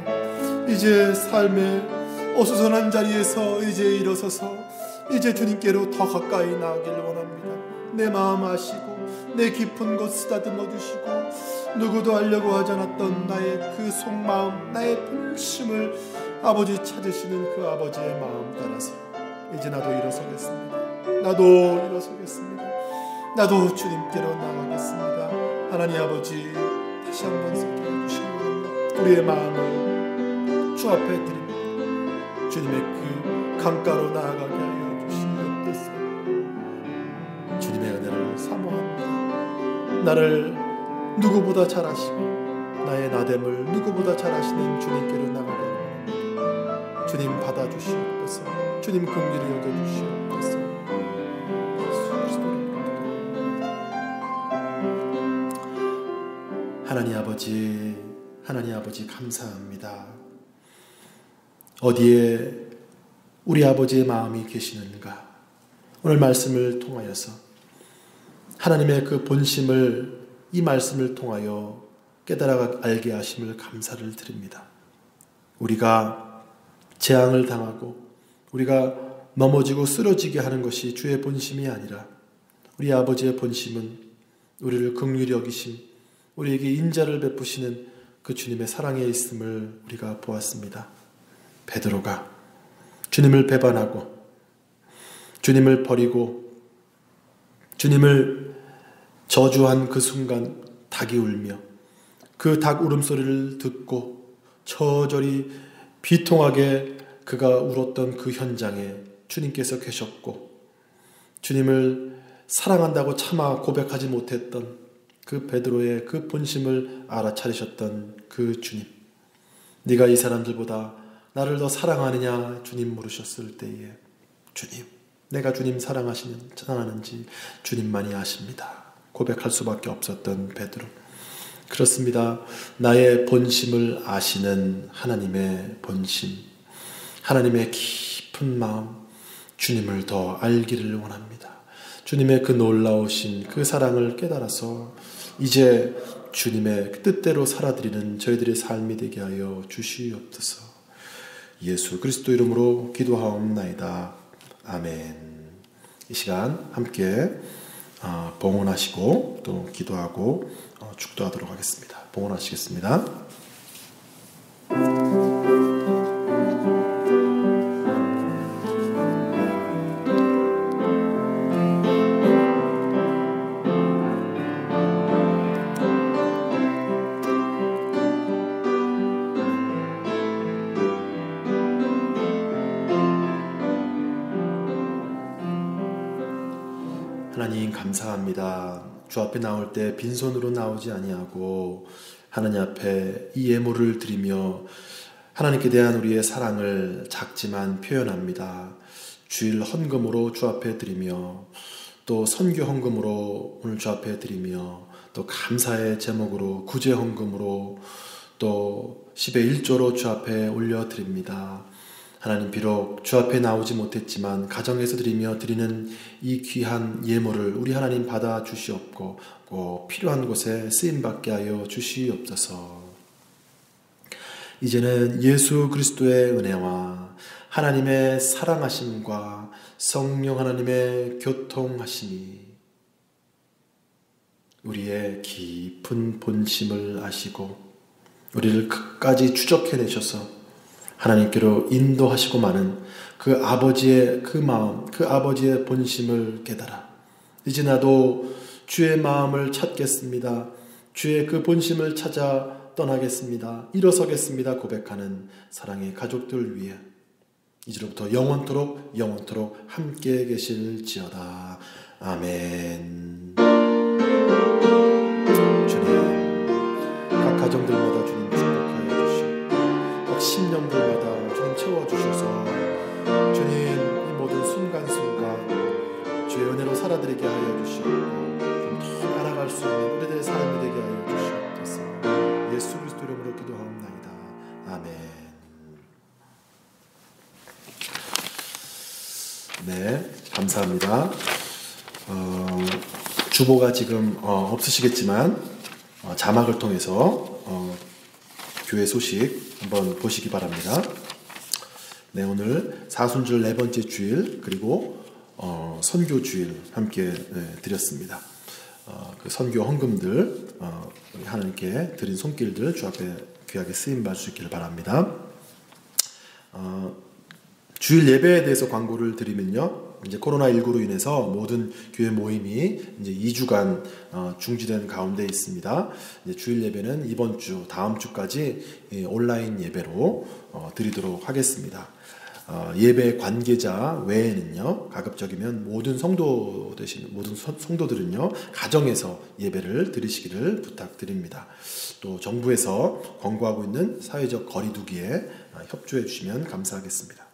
S1: 이제 삶의 어수선한 자리에서 이제 일어서서 이제 주님께로 더 가까이 나가길 원합니다. 내 마음 아시고 내 깊은 곳 쓰다듬어 주시고 누구도 알려고 하지 않았던 나의 그 속마음, 나의 본심을 아버지 찾으시는 그 아버지의 마음 따라서 이제 나도 일어서겠습니다. 나도 일어서겠습니다. 나도 주님께로 나가겠습니다. 하나님 아버지, 다시 한번 새겨 주시고 우리의 마음을 주 앞에 드립니다. 주님의 그 강가로 나아가게 하여 주시옵소서. 주님의 은혜를 사모합니다. 나를 누구보다 잘 아시고 나의 나됨을 누구보다 잘 아시는 주님께로 나가게 합니다. 주님 받아주시옵소서. 주님 긍휼히 여겨주시옵소서. 하나님 아버지 감사합니다. 어디에 우리 아버지의 마음이 계시는가? 오늘 말씀을 통하여서 하나님의 그 본심을 이 말씀을 통하여 깨달아 알게 하심을 감사를 드립니다. 우리가 재앙을 당하고 우리가 넘어지고 쓰러지게 하는 것이 주의 본심이 아니라 우리 아버지의 본심은 우리를 긍휼히 여기심, 우리에게 인자를 베푸시는 그 주님의 사랑에 있음을 우리가 보았습니다. 베드로가 주님을 배반하고 주님을 버리고 주님을 저주한 그 순간 닭이 울며 그 닭 울음소리를 듣고 저절히 비통하게 그가 울었던 그 현장에 주님께서 계셨고 주님을 사랑한다고 차마 고백하지 못했던 그 베드로의 그 본심을 알아차리셨던 그 주님, 네가 이 사람들보다 나를 더 사랑하느냐 주님 물으셨을 때에 주님, 내가 주님 사랑하는지 주님만이 아십니다. 고백할 수밖에 없었던 베드로. 그렇습니다. 나의 본심을 아시는 하나님의 본심, 하나님의 깊은 마음, 주님을 더 알기를 원합니다. 주님의 그 놀라우신 그 사랑을 깨달아서 이제 주님의 뜻대로 살아드리는 저희들의 삶이 되게 하여 주시옵소서. 예수 그리스도 이름으로 기도하옵나이다. 아멘. 이 시간 함께 봉헌하시고 또 기도하고 축도하도록 하겠습니다. 봉헌하시겠습니다. 하나님 감사합니다. 주 앞에 나올 때 빈손으로 나오지 아니하고 하나님 앞에 이 예물을 드리며 하나님께 대한 우리의 사랑을 작지만 표현합니다. 주일 헌금으로 주 앞에 드리며 또 선교 헌금으로 오늘 주 앞에 드리며 또 감사의 제목으로 구제 헌금으로 또 10의 1조로 주 앞에 올려드립니다. 하나님 비록 주 앞에 나오지 못했지만 가정에서 드리며 드리는 이 귀한 예물을 우리 하나님 받아 주시옵고 꼭 필요한 곳에 쓰임받게 하여 주시옵소서. 이제는 예수 그리스도의 은혜와 하나님의 사랑하심과 성령 하나님의 교통하심이 우리의 깊은 본심을 아시고 우리를 끝까지 추적해내셔서 하나님께로 인도하시고 마는 그 아버지의 그 마음, 그 아버지의 본심을 깨달아 이제 나도 주의 마음을 찾겠습니다. 주의 그 본심을 찾아 떠나겠습니다. 일어서겠습니다. 고백하는 사랑의 가족들 위해 이제로부터 영원토록 함께 계실지어다. 아멘. 주님, 각 가정들마다 주님 축복하여 주시고 각 심령들마다 주님 채워주셔서 주님 이 모든 순간순간 주의 은혜로 살아드리게 하여 주시고 좀 더 알아갈 수 있는 우리들의 삶이 되게 하여 주시옵소서. 예수 그리스도 이름으로 기도하옵나이다. 아멘. 네, 감사합니다. 주보가 지금 없으시겠지만 자막을 통해서 교회 소식 한번 보시기 바랍니다. 네, 오늘 사순절 4번째 주일 그리고 선교 주일 함께 드렸습니다. 그 선교 헌금들 우리 하나님께 드린 손길들 주 앞에 귀하게 쓰임 받을 수 있기를 바랍니다. 주일 예배에 대해서 광고를 드리면요, 이제 코로나19로 인해서 모든 교회 모임이 이제 2주간 중지된 가운데 있습니다. 이제 주일 예배는 이번 주, 다음 주까지 온라인 예배로 드리도록 하겠습니다. 예배 관계자 외에는요, 가급적이면 모든 성도들은요, 가정에서 예배를 드리시기를 부탁드립니다. 또 정부에서 권고하고 있는 사회적 거리두기에 협조해 주시면 감사하겠습니다.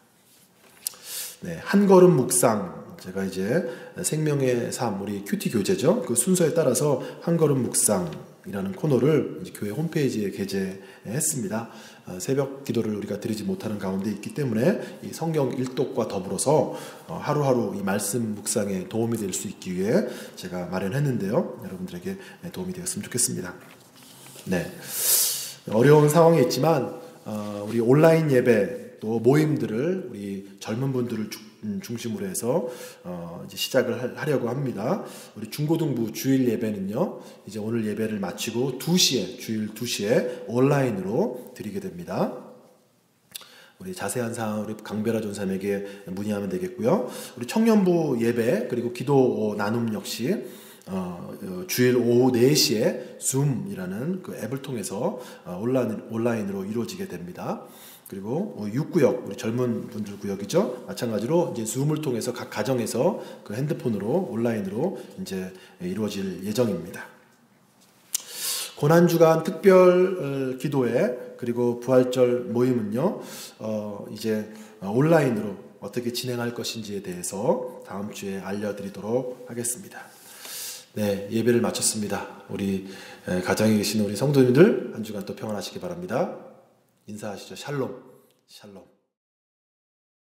S1: 네, 한 걸음 묵상. 제가 이제 생명의 삶, 우리 큐티 교재죠. 그 순서에 따라서 한 걸음 묵상이라는 코너를 이제 교회 홈페이지에 게재했습니다. 새벽 기도를 우리가 드리지 못하는 가운데 있기 때문에 이 성경 일독과 더불어서 하루하루 이 말씀 묵상에 도움이 될 수 있기 위해 제가 마련했는데요. 여러분들에게 도움이 되었으면 좋겠습니다. 네, 어려운 상황에 있지만 우리 온라인 예배 또 모임들을 우리 젊은 분들을 중심으로 해서 이제 시작을 하려고 합니다. 우리 중고등부 주일 예배는요, 이제 오늘 예배를 마치고 2시에, 주일 2시에 온라인으로 드리게 됩니다. 우리 자세한 사항 우리 강별아 전사님에게 문의하면 되겠고요. 우리 청년부 예배 그리고 기도 나눔 역시 주일 오후 4시에 줌이라는 그 앱을 통해서 온라인으로 이루어지게 됩니다. 그리고 6구역, 우리 젊은 분들 구역이죠. 마찬가지로 이제 줌을 통해서 각 가정에서 그 핸드폰으로 온라인으로 이제 이루어질 예정입니다. 고난주간 특별 기도회 그리고 부활절 모임은요, 이제 온라인으로 어떻게 진행할 것인지에 대해서 다음 주에 알려드리도록 하겠습니다. 네, 예배를 마쳤습니다. 우리 가정에 계시는 우리 성도님들 한 주간 또 평안하시기 바랍니다. 인사하시죠. 샬롬, 샬롬.